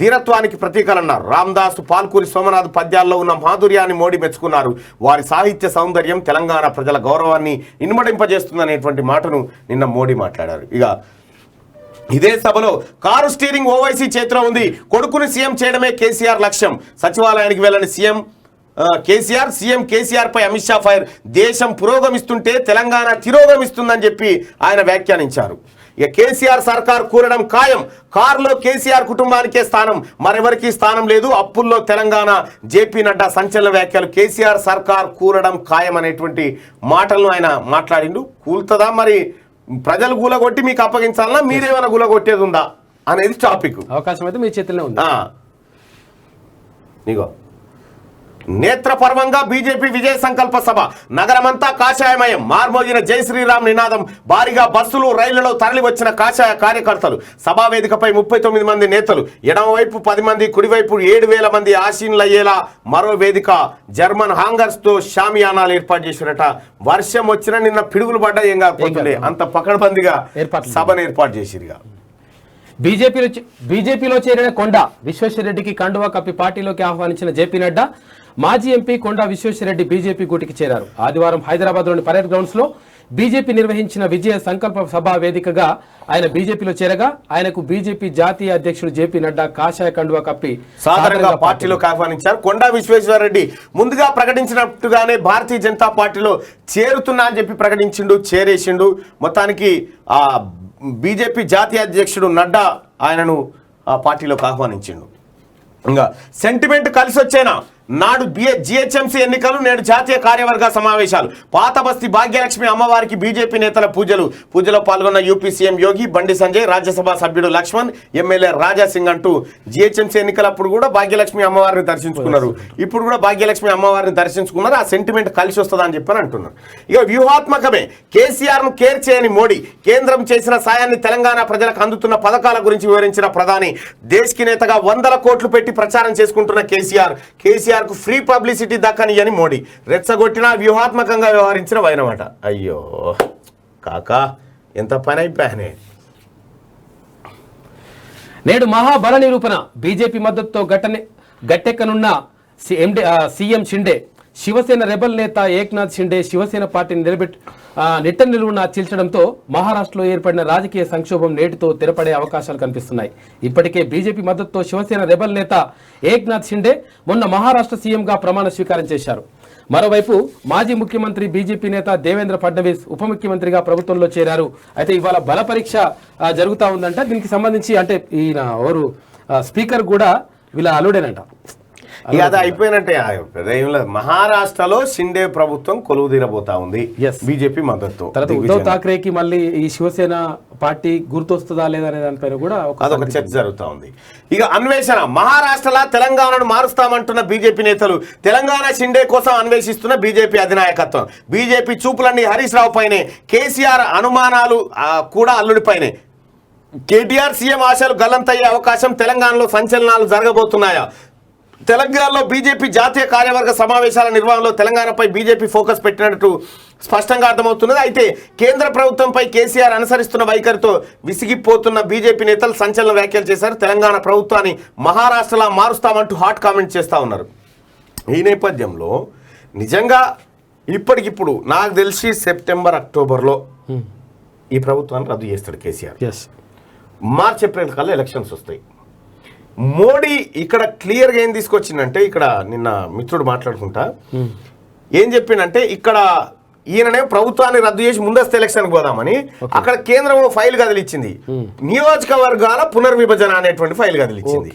ధీరత్వానికి ప్రతీకలన్నారు. రామ్దాస్, పాల్కూరి సోమనాథ్ పద్యాల్లో ఉన్న మాధుర్యాన్ని మోడీ మెచ్చుకున్నారు. వారి సాహిత్య సౌందర్యం తెలంగాణ ప్రజల గౌరవాన్ని ఇనుమడింపజేస్తుందనేటువంటి మాటను నిన్న మోడీ మాట్లాడారు. ఇక ఇదే సభలో కారు స్టీరింగ్ ఓవైసీ చేతిలో ఉంది. కొడుకుని సీఎం చేయడమే కేసీఆర్ లక్ష్యం. సచివాలయానికి వెళ్ళని సీఎం కేసీఆర్ పై అమిత్ షా ఫైర్. దేశం పురోగమిస్తుంటే తెలంగాణ తిరోగమిస్తుందని చెప్పి ఆయన వ్యాఖ్యానించారు. ఇక కేసీఆర్ సర్కార్ కూరడం ఖాయం. కారులో కేసీఆర్ కుటుంబానికే స్థానం, మరెవరికి స్థానం లేదు. అప్పుల్లో తెలంగాణ. జేపీ నడ్డా సంచలన వ్యాఖ్యలు. కేసీఆర్ సర్కార్ కూరడం ఖాయం అనేటువంటి మాటలను ఆయన మాట్లాడిండు. కూల్తుందా మరి? ప్రజలు గూలగొట్టి మీకు అప్పగించాలన్నా మీరేమైనా గూలగొట్టేది ఉందా అనేది టాపిక్. అవకాశం అయితే మీ చేతిలో ఉంది. నీగో నేత్రపర్వంగా బీజేపీ విజయ సంకల్ప సభ. నగరమంతా కాషాయమయం. మార్మోగిన జై శ్రీరామ్ నినాదం. భారీగా బస్సులు, రైళ్లలో తరలి వచ్చిన కాషాయ కార్యకర్తలు. సభా వేదికపై 39 మంది నేతలు. ఎడమవైపు 10 మంది, కుడివైపు 7,000 మంది ఆశీనులయ్యేలా మరో వేదిక. జర్మన్ హాంగర్స్ తో షామియానాలు ఏర్పాటు చేసినట. వర్షం వచ్చిన నిన్న పిడుగులు పడ్డా ఏం కాకపోతుండే అంత పకడ్బందీగా సభను ఏర్పాటు చేసిరుగా. బీజేపీలో చేరిన కొండ విశ్వేశ్వరరెడ్డికి కండువా కప్పి పార్టీలోకి ఆహ్వానించిన జేపీ నడ్డా, మాజీ ఎంపీ కొండా విశ్వేశ్వరరెడ్డి బీజేపీ గూటికి చేరారు. ఆదివారం హైదరాబాద్లోని పరేడ్ గ్రౌండ్స్ లో బీజేపీ నిర్వహించిన విజయ సంకల్ప సభ వేదికగా ఆయన బీజేపీలో చేరగా ఆయనకు బీజేపీ జాతీయ అధ్యక్షుడు జేపీ నడ్డా కాషాయ కండువా కప్పి సాధారణంగా పార్టీలోకి ఆహ్వానించారు. కొండా విశ్వేశ్వరరెడ్డి ముందుగా ప్రకటించినట్టుగానే భారతీయ జనతా పార్టీలో చేరుతున్నా అని చెప్పి చేరేసిండు. మొత్తానికి బీజేపీ జాతీయ అధ్యక్షుడు నడ్డా ఆయనను ఆ పార్టీలోకి ఆహ్వానించిండు. ఇంకా సెంటిమెంట్ కలిసి వచ్చేనా? నాడు జిహెచ్ఎంసీ ఎన్నికలు, నేడు జాతీయ కార్యవర్గ సమావేశాలు. పాత బస్తీ భాగ్యలక్ష్మి అమ్మవారికి బీజేపీ నేతల పూజలో పాల్గొన్న యూపీ సీఎం యోగి, బండి సంజయ్, రాజ్యసభ సభ్యుడు లక్ష్మణ్, ఎమ్మెల్యే రాజాసింగ్ అంటూ జిహెచ్ఎంసీ ఎన్నికలప్పుడు కూడా భాగ్యలక్ష్మి అమ్మవారిని దర్శించుకున్నారు. ఇప్పుడు కూడా భాగ్యలక్ష్మి అమ్మవారిని దర్శించుకున్నారు. ఆ సెంటిమెంట్ కలిసి వస్తుందని చెప్పని అంటున్నారు. ఇక వ్యూహాత్మకమే కేసీఆర్ ను కేర్ చేయని మోడీ, కేంద్రం చేసిన సాయాన్ని తెలంగాణ ప్రజలకు అందుతున్న పథకాల గురించి వివరించిన ప్రధాని, దేశ్ కి నేతగా 100 కోట్లు పెట్టి ప్రచారం చేసుకుంటున్న కేసీఆర్ కు ఫ్రీ పబ్లిసిటీ దక్కనియని మోడీ, రెచ్చగొట్టినా వ్యూహాత్మకంగా వ్యవహరించిన వైనమాట. అయ్యో కాకా ఎంత పని అయిపోయానే. నేడు మహాబల నిరూపణ, బీజేపీ మద్దతుతో గట్టెక్కనున్న సీఎం షిండే. శివసేన రెబల్ నేత ఏక్నాథ్ షిండే శివసేన పార్టీని నిట్ట నిలువున చీల్చడంతో మహారాష్ట్రలో ఏర్పడిన రాజకీయ సంక్షోభం నేటితో తెరపడే అవకాశాలు కనిపిస్తున్నాయి. ఇప్పటికే బీజేపీ మద్దతుతో శివసేన రెబల్ నేత ఏక్నాథ్ షిండే మొన్న మహారాష్ట్ర సీఎంగా ప్రమాణ స్వీకారం చేశారు. మరోవైపు మాజీ ముఖ్యమంత్రి బీజేపీ నేత దేవేంద్ర ఫడ్నవీస్ ఉప ముఖ్యమంత్రిగా ప్రభుత్వంలో చేరారు. అయితే ఇవాళ బల పరీక్ష జరుగుతూ ఉందంట. దీనికి సంబంధించి అంటే ఈయన ఎవరు స్పీకర్ కూడా వీళ్ళ అల్లుడేనంట. ఇక అది అయిపోయినట్టే. మహారాష్ట్రలో షిండే ప్రభుత్వం కొలువు తీరబోతా ఉంది బీజేపీ మద్దతు. ఉద్ధవ్ ఠాక్రేకి మళ్ళీ ఈ శివసేన పార్టీ గుర్తొస్తుందా లేదా అనే దానిపైన కూడా అదొక చర్చ జరుగుతా ఉంది. ఇక అన్వేషణ, మహారాష్ట్రలో తెలంగాణను మారుస్తామంటున్న బీజేపీ నేతలు, తెలంగాణ షిండే కోసం అన్వేషిస్తున్న బీజేపీ అధినాయకత్వం. బీజేపీ చూపులన్నీ హరీష్ రావు పైనే, కేసీఆర్ అనుమానాలు కూడా అల్లుడిపైనే. కేటీఆర్ సీఎం ఆశలు గల్లంతయ్యే అవకాశం, తెలంగాణలో సంచలనాలు జరగబోతున్నాయా? తెలంగాణలో బీజేపీ జాతీయ కార్యవర్గ సమావేశాల నిర్వహణలో తెలంగాణపై బీజేపీ ఫోకస్ పెట్టినట్టు స్పష్టంగా అర్థమవుతున్నది. అయితే కేంద్ర ప్రభుత్వంపై కేసీఆర్ అనుసరిస్తున్న వైఖరితో విసిగిపోతున్న బీజేపీ నేతలు సంచలన వ్యాఖ్యలు చేశారు. తెలంగాణ ప్రభుత్వాన్ని మహారాష్ట్రలా మారుస్తామంటూ హాట్ కామెంట్ చేస్తూ ఉన్నారు. ఈ నేపథ్యంలో నిజంగా ఇప్పటికిప్పుడు నాకు తెలిసి సెప్టెంబర్ అక్టోబర్లో ఈ ప్రభుత్వాన్ని రద్దు చేస్తాడు కేసీఆర్. మార్చ్ ఏప్రిల్ కల్లా ఎలక్షన్స్ వస్తాయి. మోడీ ఇక్కడ క్లియర్గా ఏం తీసుకొచ్చిందంటే, ఇక్కడ నిన్న మిత్రుడు మాట్లాడుకుంటా ఏం చెప్పిందంటే, ఇక్కడ ఈయననే ప్రభుత్వాన్ని రద్దు చేసి ముందస్తు ఎలక్షన్ పోదామని అక్కడ కేంద్రం ఫైల్ కదిలిచ్చింది. నియోజకవర్గాల పునర్విభజన అనేటువంటి ఫైల్ కదిలిచ్చింది.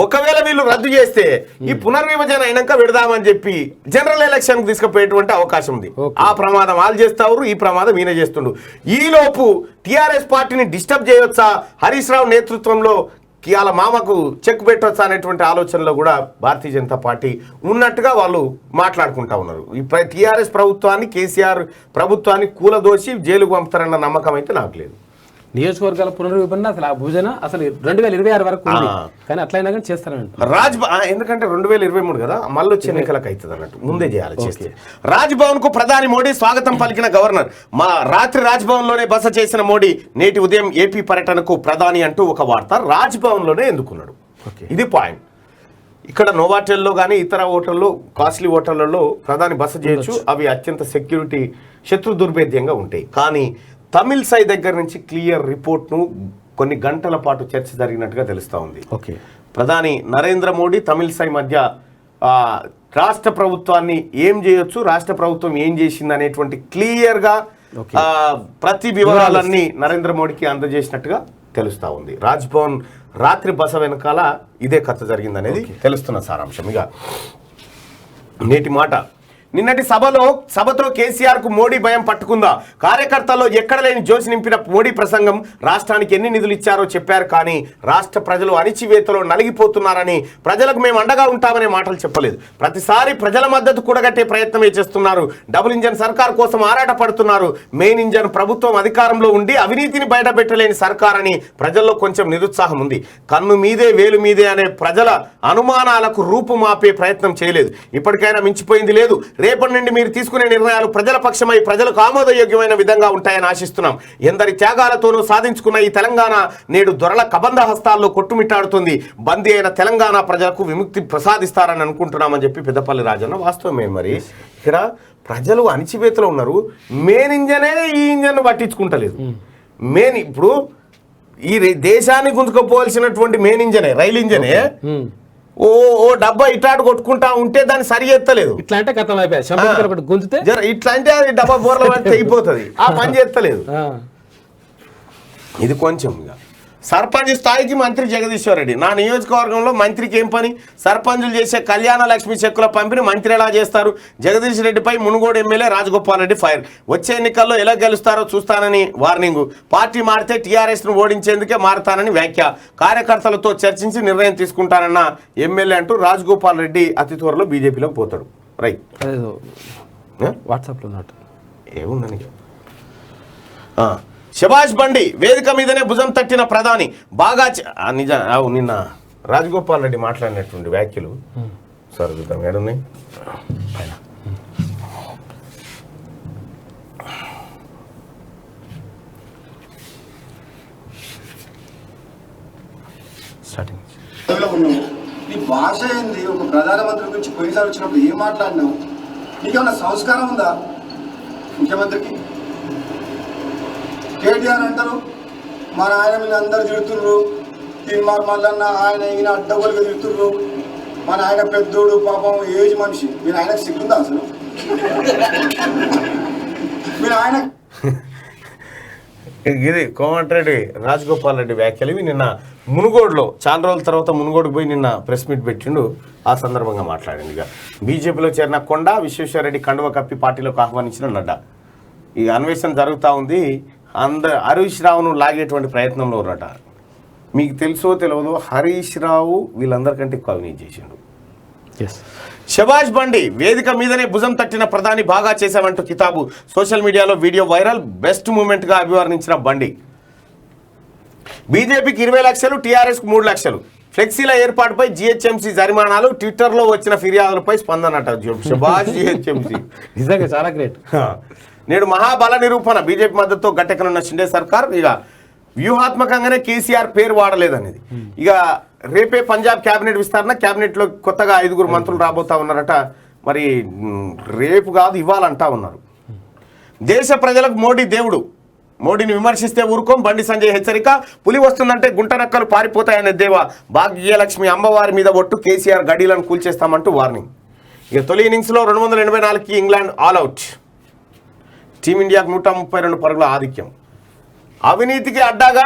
ఒకవేళ వీళ్ళు రద్దు చేస్తే ఈ పునర్విభజన అయినాక పెడదామని చెప్పి జనరల్ ఎలక్షన్ తీసుకుపోయేటువంటి అవకాశం ఉంది. ఆ ప్రమాదం వాళ్ళు చేస్తారు, ఈ ప్రమాదం ఈయన చేస్తుండు. ఈలోపు టీఆర్ఎస్ పార్టీని డిస్టర్బ్ చేయొచ్చా, హరీష్ రావు నేతృత్వంలో వాళ్ళ మామకు చెక్ పెట్టొచ్చా అనేటువంటి ఆలోచనలో కూడా భారతీయ జనతా పార్టీ ఉన్నట్టుగా వాళ్ళు మాట్లాడుకుంటా ఉన్నారు. ఈ టీఆర్ఎస్ ప్రభుత్వాన్ని, కేసీఆర్ ప్రభుత్వాన్ని కూలదోసి జైలుకు పంపుతారన్న నమ్మకం అయితే నాకు లేదు. నియోజకవర్గాల పునర్విభజన అసలు ఆ భుజన అసలు 2026 వరకు ఉంది, కానీ అట్లయినా కానీ చేస్తారంట. ఎందుకంటే 2023 కదా, మళ్ళీ వచ్చే ఎన్నికలకు అవుతుంది అన్నట్టు ముందే చేయాలి. చేస్తే రాజ్భవన్ కు ప్రధాని మోడీ స్వాగతం పలికిన గవర్నర్. రాత్రి రాజ్భవన్ లోనే బస చేసిన మోడీ నేటి ఉదయం ఏపీ పర్యటనకు ప్రధాని అంటూ ఒక వార్త. రాజ్భవన్ లోనే ఎందుకున్నాడు, ఇది పాయింట్. ఇక్కడ నోవాటెల్లో కానీ ఇతర హోటల్లో, కాస్ట్లీ హోటళ్లలో ప్రధాని బస చేయొచ్చు. అవి అత్యంత సెక్యూరిటీ శత్రు దుర్భేద్యంగా ఉంటాయి. కానీ తమిళ్ సై దగ్గర నుంచి క్లియర్ రిపోర్ట్ను కొన్ని గంటల పాటు చర్చ జరిగినట్టుగా తెలుస్తూ ఉంది. ప్రధాని నరేంద్ర మోడీ తమిళ్ సై మధ్య రాష్ట్ర ప్రభుత్వాన్ని ఏం చేయొచ్చు, రాష్ట్ర ప్రభుత్వం ఏం చేసింది అనేటువంటి క్లియర్గా ప్రతి వివరాలన్నీ నరేంద్ర మోడీకి అందజేసినట్టుగా తెలుస్తూ ఉంది. రాజ్భవన్ రాత్రి బస వెనకాల ఇదే కథ జరిగిందనేది తెలుస్తున్న సారాంశం. ఇక నేటి మాట, నిన్నటి సభతో కేసీఆర్ కు మోడీ భయం పట్టుకుందా? కార్యకర్తల్లో ఎక్కడ లేని జోష్ నింపిన మోడీ ప్రసంగం. రాష్ట్రానికి ఎన్ని నిధులు ఇచ్చారో చెప్పారు, కానీ రాష్ట్ర ప్రజలు అణిచివేతలో నలిగిపోతున్నారని, ప్రజలకు మేము అండగా ఉంటామనే మాటలు చెప్పలేదు. ప్రతిసారి ప్రజల మద్దతు కూడగట్టే ప్రయత్నమే చేస్తున్నారు. డబుల్ ఇంజన్ సర్కార్ కోసం ఆరాట పడుతున్నారు. మెయిన్ ఇంజన్ ప్రభుత్వం అధికారంలో ఉండి అవినీతిని బయటపెట్టలేని సర్కార్ అని ప్రజల్లో కొంచెం నిరుత్సాహం ఉంది. కన్ను మీదే వేలు మీదే అనే ప్రజల అనుమానాలకు రూపుమాపే ప్రయత్నం చేయలేదు. ఇప్పటికైనా మించిపోయింది లేదు. రేపటి నుండి మీరు తీసుకునే నిర్ణయాలు ప్రజల పక్షమై ప్రజలకు ఆమోదయోగ్యమైన విధంగా ఉంటాయని ఆశిస్తున్నాం. ఎందరి త్యాగాలతోనూ సాధించుకున్న ఈ తెలంగాణ నేడు దొరల కబంధ హస్తాల్లో కొట్టుమిట్టాడుతుంది. బందీ అయిన తెలంగాణ ప్రజలకు విముక్తి ప్రసాదిస్తారని అనుకుంటున్నామని చెప్పి పెద్దపల్లి రాజన్న. వాస్తవమే. మరి ఇక్కడ ప్రజలు అణిచివేతలో ఉన్నారు. మెయిన్ ఇంజనే ఈ ఇంజన్ పట్టించుకుంటలేదు. మెయిన్ ఇప్పుడు ఈ దేశాన్ని గుంజుకపోవాల్సినటువంటి మెయిన్ ఇంజనే, రైలు ఇంజనే ఓ డబ్బా ఇట్లాంటి కొట్టుకుంటా ఉంటే దాన్ని సరి ఎత్తలేదు. ఇట్లా అంటే కథం అయిపోయాయి. గుంజితే ఇట్లా అంటే అది డబ్బా బోర్ల పడితే అయిపోతుంది. ఆ పని చేస్తలేదు. ఇది కొంచెం సర్పంచ్ స్థాయికి మంత్రి జగదీశ్వర్ రెడ్డి. నా నియోజకవర్గంలో మంత్రికి ఏం పని? సర్పంచులు చేసే కళ్యాణ లక్ష్మి చెక్కుల పంపిణీ మంత్రి ఎలా చేస్తారు? జగదీష్ రెడ్డిపై మునుగోడు ఎమ్మెల్యే రాజగోపాల్ రెడ్డి ఫైర్. వచ్చే ఎన్నికల్లో ఎలా గెలుస్తారో చూస్తానని వార్నింగ్. పార్టీ మారితే టీఆర్ఎస్ను ఓడించేందుకే మారుతానని వ్యాఖ్య. కార్యకర్తలతో చర్చించి నిర్ణయం తీసుకుంటానన్న ఎమ్మెల్యే అంటూ రాజగోపాల్ రెడ్డి అతి త్వరలో బీజేపీలోకి పోతాడు. రైట్, వాట్సాప్లో ఏముందని. శభాష్ బండి వేదిక మీదనే భుజం తట్టిన ప్రధాని బాగా నిన్న రాజగోపాల్ రెడ్డి మాట్లాడినటువంటి వ్యాఖ్యలు సార్ చూద్దాం ఏడున్నాయి. నీ భాష ఏంది? ఒక ప్రధానమంత్రి గురించి పోయినసారి వచ్చినప్పుడు ఏం మాట్లాడినావు? నీకేమన్నా సంస్కారం ఉందా? ముఖ్యమంత్రికి కేటీఆర్ అంటారు మన ఆయన మీద అందరు తిడుతుర్రు, తీన్మార్ మల్లన్న ఆయన ఈయన అడ్డగోలుగా తిడుతుర్రు, మన ఆయన పెద్దోడు పాపం ఏజ్ మనిషి. మీరు ఆయనకు సిగ్గుందా అసలు? మీరు ఆయన ఇది కోమటిరెడ్డి రాజగోపాల్ రెడ్డి వ్యాఖ్యలు ఇవి. నిన్న మునుగోడులో చాలా రోజుల తర్వాత మునుగోడుకు పోయి నిన్న ప్రెస్ మీట్ పెట్టిండు. ఆ సందర్భంగా మాట్లాడింది. ఇక బీజేపీలో చేరిన కొండ విశ్వేశ్వరరెడ్డి కండువ కప్పి పార్టీలోకి ఆహ్వానించిన నడ్డా. ఈ అన్వేషణ జరుగుతూ ఉంది. హరీష్ రావును లాగేటువంటి ప్రయత్నంలో ఉన్నట. మీకు తెలుసో తెలియదు, హరీష్ రావు వీళ్ళందరికంటే ఎక్కువ అవినీతి చేసిండు. శభాష్ బండి వేదిక మీదనే భుజం తట్టిన ప్రధాని బాగా చేశామంటూ కితాబు. సోషల్ మీడియాలో వీడియో వైరల్. బెస్ట్ మూమెంట్గా అభివర్ణించిన బండి. బీజేపీకి 20 లక్షలు, టీఆర్ఎస్కు 3 లక్షలు. ఫ్లెక్సీల ఏర్పాటుపై జీహెచ్ఎంసీ జరిమానాలు. ట్విట్టర్లో వచ్చిన ఫిర్యాదులపై స్పందన అట. శభాష్ జీహెచ్ఎంసీ నిజంగా చాలా గ్రేట్. నేడు మహాబల నిరూపణ. బీజేపీ మద్దతుతో గట్టెక్కనున్న షిండే సర్కార్. ఇక వ్యూహాత్మకంగానే కేసీఆర్ పేరు వాడలేదనేది. ఇక రేపే పంజాబ్ క్యాబినెట్ విస్తరణ. క్యాబినెట్లో కొత్తగా 5 మంత్రులు రాబోతా ఉన్నారట. మరి రేపు కాదు ఇవ్వాలంటా ఉన్నారు. దేశ ప్రజలకు మోడీ దేవుడు. మోడీని విమర్శిస్తే ఊరుకోం. బండి సంజయ్ హెచ్చరిక. పులి వస్తుందంటే గుంటనక్కలు పారిపోతాయనే దేవా. భాగ్యలక్ష్మి అమ్మవారి మీద ఒట్టు. కేసీఆర్ గడీలను కూల్చేస్తామంటూ వార్నింగ్. ఇక తొలి ఇన్నింగ్స్లో 284కి ఇంగ్లాండ్ ఆల్అవుట్. టీమిండియాకు 132 పరుగుల ఆధిక్యం. అవినీతికి అడ్డాగా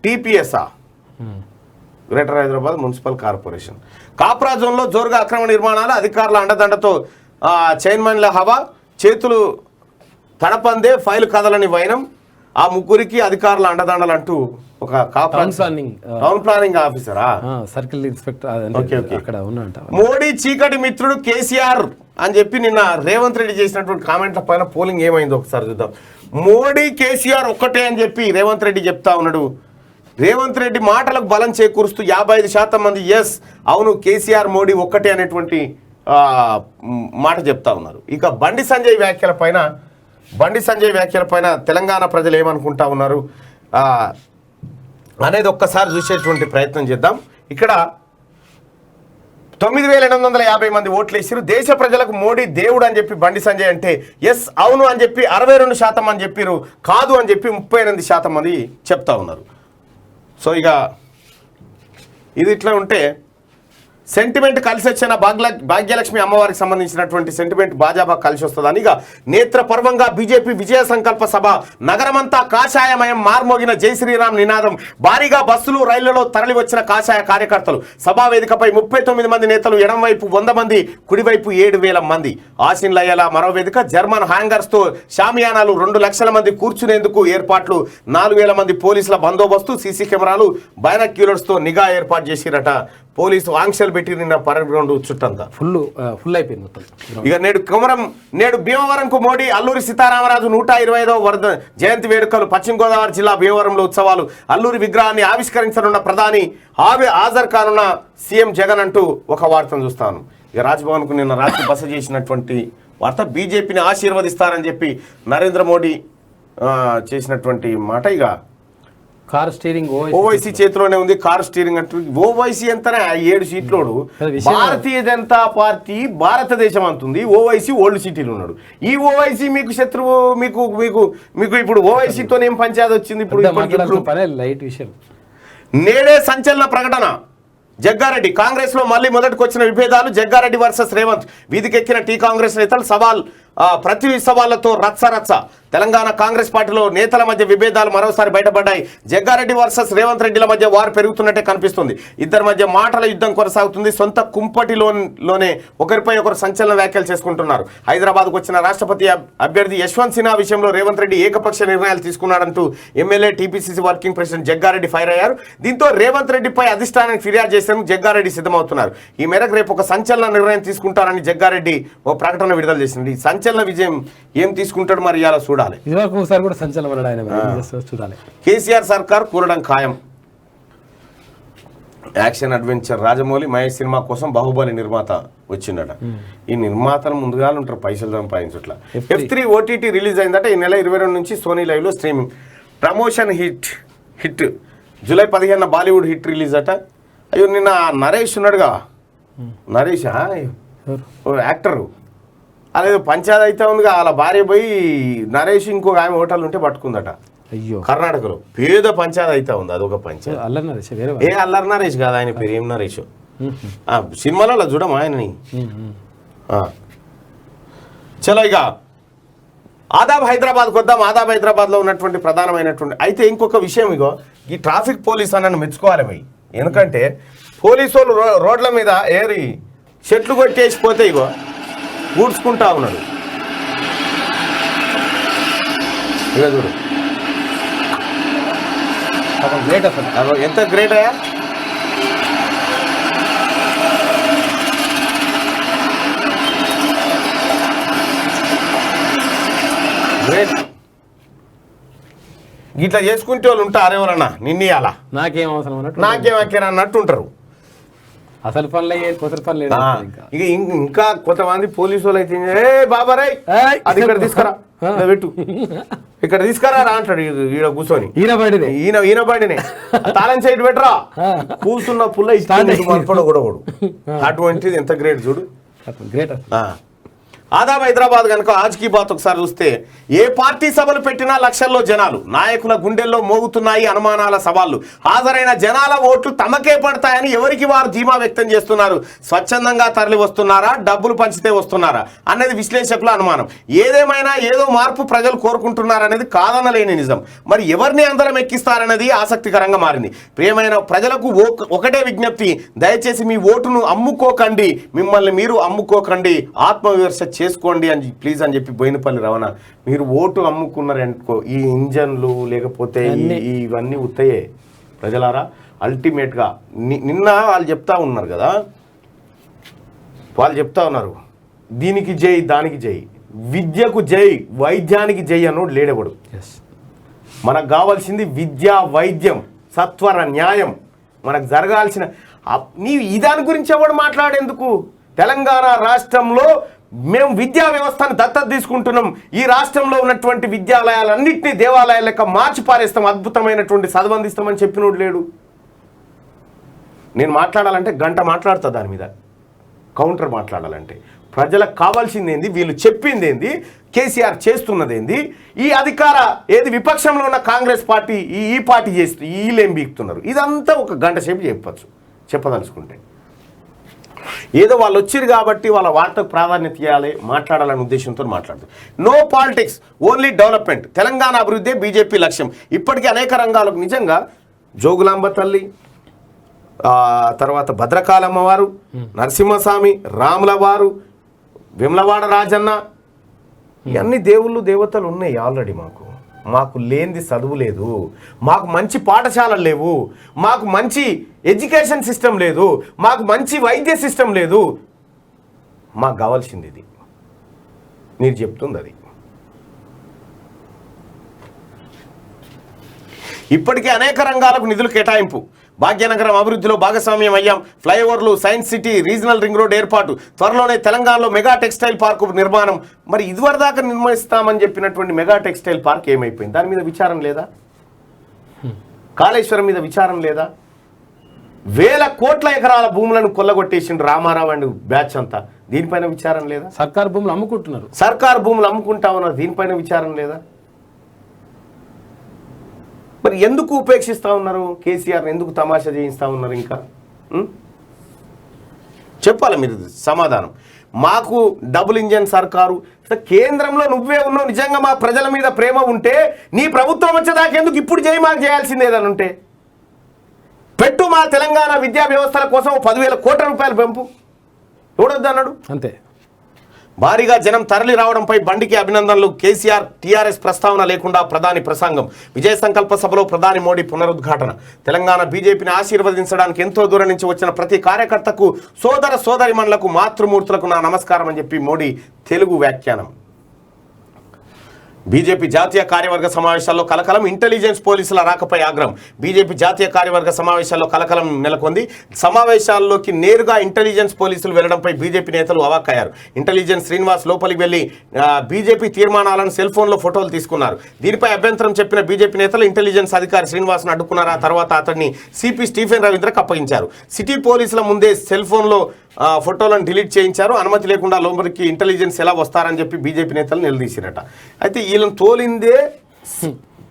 టీపీఎస్ఆ greater Hyderabad municipal corporation. Kapra జోన్లో జోరుగా అక్రమ నిర్మాణాలు. అధికారుల అండదండతో చైర్మన్ల హవా. చేతులు తడపందే ఫైలు కదలని వైనం. ఆ ముగ్గురికి అధికారుల అండదండలు అంటూ ఒక టౌన్ ప్లానింగ్ ఆఫీసరా సర్కిల్ ఇన్స్పెక్టర్ అక్కడ ఉన్నంట. మోడీ చీకటి మిత్రుడు కేసీఆర్ అని చెప్పి నిన్న రేవంత్ రెడ్డి చేసినటువంటి కామెంట్ల పైన పోలింగ్ ఏమైందో ఒకసారి చూద్దాం. మోడీ కేసీఆర్ ఒక్కటే అని చెప్పి రేవంత్ రెడ్డి చెప్తా ఉన్నాడు. రేవంత్ రెడ్డి మాటలకు బలం చేకూరుస్తూ 55% మంది ఎస్ అవును కేసీఆర్ మోడీ ఒక్కటే అనేటువంటి మాట చెప్తా ఉన్నారు. ఇక బండి సంజయ్ వ్యాఖ్యల పైన తెలంగాణ ప్రజలు ఏమనుకుంటా ఉన్నారు అనేది ఒక్కసారి చూసేటువంటి ప్రయత్నం చేద్దాం. ఇక్కడ 9,850 మంది ఓట్లు వేసారు. దేశ ప్రజలకు మోడీ దేవుడు అని చెప్పి బండి సంజయ్ అంటే ఎస్ అవును అని చెప్పి 62% మంది చెప్పారు. కాదు అని చెప్పి 38% మంది చెప్తా ఉన్నారు. సో ఇక ఇది ఇట్లా ఉంటే సెంటిమెంట్ కలిసి వచ్చిన భాగ్యలక్ష్మి అమ్మవారికి సంబంధించినటువంటి సెంటిమెంట్ భాజపా కలిసి వస్తుందని ఇక నేత్ర పర్వంగా బీజేపీ విజయ సంకల్ప సభ. నగరమంతా కాషాయమయం. మార్మోగిన జై శ్రీరామ్ నినాదం. భారీగా బస్సులు రైళ్లలో తరలి వచ్చిన కాషాయ కార్యకర్తలు. సభా వేదికపై 39 మంది నేతలు. ఎడంవైపు 100 మంది, కుడివైపు 7,000 మంది. ఆశీన్లయ్యేలా మరో వేదిక. జర్మన్ హ్యాంగర్స్తో షామియానాలు. 2 లక్షల మంది కూర్చునేందుకు ఏర్పాట్లు. 4,000 మంది పోలీసుల బందోబస్తు. సీసీ కెమెరాలు, బైనాక్యులర్స్తో నిఘా ఏర్పాటు చేసిరట. పోలీసు ఆంక్షలు పెట్టి నిన్న పరేడ్ గ్రౌండ్ చుట్టంతా ఫుల్ అయిపోయింది మొత్తం. ఇక నేడు భీమవరంకు మోడీ. అల్లూరి సీతారామరాజు 120వ జయంతి వేడుకలు. పశ్చిమ గోదావరి జిల్లా భీమవరంలో ఉత్సవాలు. అల్లూరి విగ్రహాన్ని ఆవిష్కరించనున్న ప్రధాని. హాజరు కానున్న సీఎం జగన్ అంటూ ఒక వార్తను చూస్తాను. ఇక రాజ్భవన్కు నిన్న రాత్రి బస చేసినటువంటి వార్త. బీజేపీని ఆశీర్వదిస్తారని చెప్పి నరేంద్ర మోడీ చేసినటువంటి మాట. ఇక కార్ స్టీరింగ్ ఓవైసీ చేతిలోనే ఉంది. కార్ స్టీరింగ్ అంటూ ఓవైసీ ఎంతనే 7 సీట్లోడు. భారతీయ జనతా పార్టీ భారతదేశం అంటుంది. ఓవైసీ ఓల్డ్ సిటీలో ఉన్నాడు. ఈ ఓవైసీ మీకు శత్రువు. మీకు మీకు మీకు ఇప్పుడు ఓవైసీతో ఏం పంచాయతీ వచ్చింది? ఇప్పుడు లైట్ విషయం. నేడే సంచలన ప్రకటన. జగ్గారెడ్డి కాంగ్రెస్ లో మళ్ళీ మొదటికి వచ్చిన విభేదాలు. జగ్గారెడ్డి వర్సెస్ రేవంత్. వీధికెక్కిన టీ కాంగ్రెస్ నేతలు. సవాల్ ప్రతి సవాళ్లతో రచ్చ తెలంగాణ కాంగ్రెస్ పార్టీలో నేతల మధ్య విభేదాలు మరోసారి బయటపడ్డాయి. జగ్గారెడ్డి వర్సెస్ రేవంత్ రెడ్డిల మధ్య వారు పెరుగుతున్నట్టే కనిపిస్తుంది. ఇద్దరి మధ్య మాటల యుద్ధం కొనసాగుతుంది. సొంత కుంపటిలోనే ఒకరిపై ఒకరు సంచలన వ్యాఖ్యలు చేసుకుంటున్నారు. హైదరాబాద్కు వచ్చిన రాష్ట్రపతి అభ్యర్థి యశ్వంత్ సిన్హా విషయంలో రేవంత్ రెడ్డి ఏకపక్ష నిర్ణయాలు తీసుకున్నాడంటూ MLA TPCC working president Jaggareddy fire అయ్యారు. దీంతో రేవంత్ రెడ్డిపై అధిష్టానానికి ఫిర్యాదు చేసేందుకు జగ్గారెడ్డి సిద్ధమవుతున్నారు. ఈ మేరకు రేపు ఒక సంచలన నిర్ణయం తీసుకుంటారని జగ్గారెడ్డి ఓ ప్రకటన విడుదల చేసింది. ఈ సంచలన విజయం ఏం తీసుకుంటాడు మరి ఇలా చూడాలి. ఇదివరకు ఒకసారి కూడా సంచలనం ఆయన చూడాలి. కేసీఆర్ సర్కార్ కూరడం ఖాయం. Action adventure Rajamouli Mahesh cinema కోసం బాహుబలి నిర్మాత వచ్చిందట. ఈ నిర్మాతలు ముందుగా ఉంటారు పైసలు సంపాదించట్ల. F3 OTT రిలీజ్ అయిందట. ఈ నెల 22 నుంచి సోనీ లైవ్ లో streaming. Promotion hit July 15 Bollywood hit release అట. అయ్యో నిన్న నరేష్ ఉన్నాడుగా, నరేష్ యాక్టరు, అదేదో పంచాయతీ అయితే ఉందిగా, వాళ్ళ భార్య పోయి నరేష్ ఇంకొక ఆమె హోటల్ ఉంటే పట్టుకుందట. అయ్యో కర్ణాటకలో పేద పంచాయతీ అయితే ఉంది. అదొక పంచాయతీ. అల్లరి నరేష్ వేరే ఏ అల్లరి నరేష్ కాదు, ఆయన పేరు ఏం నరేష్. సినిమాలో అలా చూడమా ఆయనని. చలో ఇక ఆదాబ్ హైదరాబాద్కి వద్దాం. ఆదాబ్ హైదరాబాద్లో ఉన్నటువంటి ప్రధానమైనటువంటి అయితే ఇంకొక విషయం, ఇగో ఈ ట్రాఫిక్ పోలీస్ అన్నను మెచ్చుకోవాలి పోయి. ఎందుకంటే పోలీసు వాళ్ళు రోడ్ల మీద ఏరి చెట్లు కొట్టేసిపోతే ఇగో ఊడ్చుకుంటా ఉన్నాడు. ఇక చూడు గ్రేట్ అసలు, ఎంత గ్రేట్ అయ్యా. గ్రేట్. ఇట్లా చేసుకుంటే వాళ్ళు ఉంటారు ఎవరన్నా నిన్నయాలా నాకేం అవసరం అన్నట్టు నాకేమక్కేనా అన్నట్టు ఉంటారు. అసలు పనులు అయ్యేది కొత్త పనులు ఇక ఇంకా కొంతమంది పోలీసు వాళ్ళు అయితే బాబారాయ్ అది ఇక్కడ తీసుకురా పెట్టు, ఇక్కడ తీసుకురా రా అంటాడు. ఈడ కూర్చొని ఈయన బండినే తాళం సైడ్ పెట్టరా కూర్చున్న పుల్ల ఇస్తాడు కూడా. అటువంటిది ఎంత గ్రేట్ చూడు. గ్రేట్. ఆదాబ్ హైదరాబాద్ కనుక ఆజ్కి బాత్ ఒకసారి చూస్తే ఏ పార్టీ సభలు పెట్టినా లక్షల్లో జనాలు, నాయకుల గుండెల్లో మోగుతున్నాయి అనుమానాల సవాళ్లు. హాజరైన జనాల ఓట్లు తమకే పడతాయని ఎవరికి వారు ధీమా వ్యక్తం చేస్తున్నారు. స్వచ్ఛందంగా తరలి వస్తున్నారా, డబ్బులు పంచితే వస్తున్నారా అనేది విశ్లేషకుల అనుమానం. ఏదేమైనా ఏదో మార్పు ప్రజలు కోరుకుంటున్నారనేది కాదనలేని నిజం. మరి ఎవరిని అందరం ఎక్కిస్తారనేది ఆసక్తికరంగా మారింది. ప్రియమైన ప్రజలకు ఒకటే విజ్ఞప్తి, దయచేసి మీ ఓటును అమ్ముకోకండి, మిమ్మల్ని మీరు అమ్ముకోకండి, ఆత్మవిమర్శ చేసుకోండి అని ప్లీజ్ అని చెప్పి బోయినపల్లి రమణ. మీరు ఓటు అమ్ముకున్నారనుకో ఈ ఇంజన్లు లేకపోతే ఇవన్నీ ఉత్తయే ప్రజలారా. అల్టిమేట్గా నిన్న వాళ్ళు చెప్తా ఉన్నారు కదా, వాళ్ళు చెప్తా ఉన్నారు దీనికి జై దానికి జై, విద్యకు జై వైద్యానికి జై అన్నోడు లేడెవడు. మనకు కావాల్సింది విద్య వైద్యం సత్వర న్యాయం. మనకు జరగాల్సిన నీ దాని గురించి ఎవడు మాట్లాడేందుకు. తెలంగాణ రాష్ట్రంలో మేము విద్యా వ్యవస్థను దత్తత తీసుకుంటున్నాం. ఈ రాష్ట్రంలో ఉన్నటువంటి విద్యాలయాలన్నింటినీ దేవాలయాల లెక్క మార్చి పారేస్తాం, అద్భుతమైనటువంటి చదవందిస్తామని చెప్పినోడు లేడు. నేను మాట్లాడాలంటే గంట మాట్లాడుతా దాని మీద, కౌంటర్ మాట్లాడాలంటే. ప్రజలకు కావాల్సింది ఏంది, వీళ్ళు చెప్పింది ఏంది, కేసీఆర్ చేస్తున్నది ఏంది, ఈ అధికార ఏది విపక్షంలో ఉన్న కాంగ్రెస్ పార్టీ ఈ పార్టీ చేస్తూ వీళ్ళేం బీక్తున్నారు, ఇదంతా ఒక గంట సేపు చెప్పదలుచుకుంటే. ఏదో వాళ్ళు వచ్చిరు కాబట్టి వాళ్ళ వార్తకు ప్రాధాన్యత ఇవ్వాలి, మాట్లాడాలనే ఉద్దేశంతో మాట్లాడుతుంది. No politics, only development. Telangana అభివృద్ధి బీజేపీ లక్ష్యం. ఇప్పటికీ అనేక రంగాలకు నిజంగా జోగులాంబ తల్లి, తర్వాత భద్రకాళమ్మ వారు, నరసింహస్వామి, రాముల వారు, వెమ్లవాడ రాజన్న, ఇవన్నీ దేవుళ్ళు దేవతలు ఉన్నాయి ఆల్రెడీ. మాకు లేనిది చదువు లేదు, మాకు మంచి పాఠశాలలు లేవు, మాకు మంచి ఎడ్యుకేషన్ సిస్టమ్ లేదు, మాకు మంచి వైద్య సిస్టమ్ లేదు. మాకు కావాల్సింది ఇది. మీరు చెప్తుంది అది. ఇప్పటికే అనేక రంగాలకు నిధులు కేటాయింపు. భాగ్యనగరం అభివృద్ధిలో భాగస్వామ్యం అయ్యాం. ఫ్లైఓవర్లు, science city, regional ring road ఏర్పాటు, త్వరలోనే తెలంగాణలో మెగా టెక్స్టైల్ పార్కు నిర్మాణం. మరి ఇదివరదాకా నిర్మిస్తామని చెప్పినటువంటి మెగా టెక్స్టైల్ పార్క్ ఏమైపోయింది? దాని మీద విచారం లేదా? కాళేశ్వరం మీద విచారం లేదా? వేల కోట్ల ఎకరాల భూములను కొల్లగొట్టేసిండు రామారావు అండ్ బ్యాచ్ అంతా, దీనిపైన విచారం లేదా? సర్కారు భూములు అమ్ముకుంటున్నారు, సర్కారు భూములు అమ్ముకుంటా ఉన్నారు, దీనిపైన విచారం లేదా? మరి ఎందుకు ఉపేక్షిస్తూ ఉన్నారు? కేసీఆర్ ఎందుకు తమాషా చేయిస్తూ ఉన్నారు? ఇంకా చెప్పాలి మీరు సమాధానం. మాకు డబుల్ ఇంజన్ సర్కారు. కేంద్రంలో నువ్వే ఉన్నావు, నిజంగా మా ప్రజల మీద ప్రేమ ఉంటే నీ ప్రభుత్వం వచ్చేదాకెందుకు ఇప్పుడు చేయి, మాకు చేయాల్సింది ఏదని ఉంటే పెట్టు. మా తెలంగాణ విద్యా వ్యవస్థల కోసం 10,000 కోట్ల రూపాయలు పెంపు, చూడొద్దన్నాడు అంతే. భారీగా జనం తరలి రావడంపై బండికి అభినందనలు. కేసీఆర్ టీఆర్ఎస్ ప్రస్తావన లేకుండా ప్రధాని ప్రసంగం. విజయ సంకల్ప సభలో ప్రధాని మోడీ పునరుద్ఘాటన. తెలంగాణ బీజేపీని ఆశీర్వదించడానికి ఎంతో దూరం నుంచి వచ్చిన ప్రతి కార్యకర్తకు, సోదర సోదరిమణులకు, మాతృమూర్తులకు నా నమస్కారం అని చెప్పి మోడీ తెలుగు వ్యాఖ్యానం. బీజేపీ జాతీయ కార్యవర్గ సమావేశాల్లో కలకలం. ఇంటెలిజెన్స్ పోలీసుల రాకపై ఆగ్రహం. బీజేపీ జాతీయ కార్యవర్గ సమావేశాల్లో కలకలం నెలకొంది. సమావేశాల్లోకి నేరుగా ఇంటెలిజెన్స్ పోలీసులు వెళ్లడంపై బీజేపీ నేతలు అవాక్కయ్యారు. ఇంటెలిజెన్స్ శ్రీనివాస్ లోపలికి వెళ్లి బీజేపీ తీర్మానాలను సెల్ ఫోన్లో ఫోటోలు తీసుకున్నారు. దీనిపై అభ్యంతరం చెప్పిన బీజేపీ నేతలు ఇంటెలిజెన్స్ అధికారి శ్రీనివాస్ను అడ్డుకున్నారు. ఆ తర్వాత అతన్ని సిపి స్టీఫెన్ రవీంద్రకు అప్పగించారు. సిటీ పోలీసుల ముందే సెల్ ఫోన్లో ఫోటోలను డిలీట్ చేయించారు. అనుమతి లేకుండా లోపలికి ఇంటెలిజెన్స్ ఎలా వస్తారని చెప్పి బీజేపీ నేతలు నిలదీసిరట. అయితే వీళ్ళని తోలిందే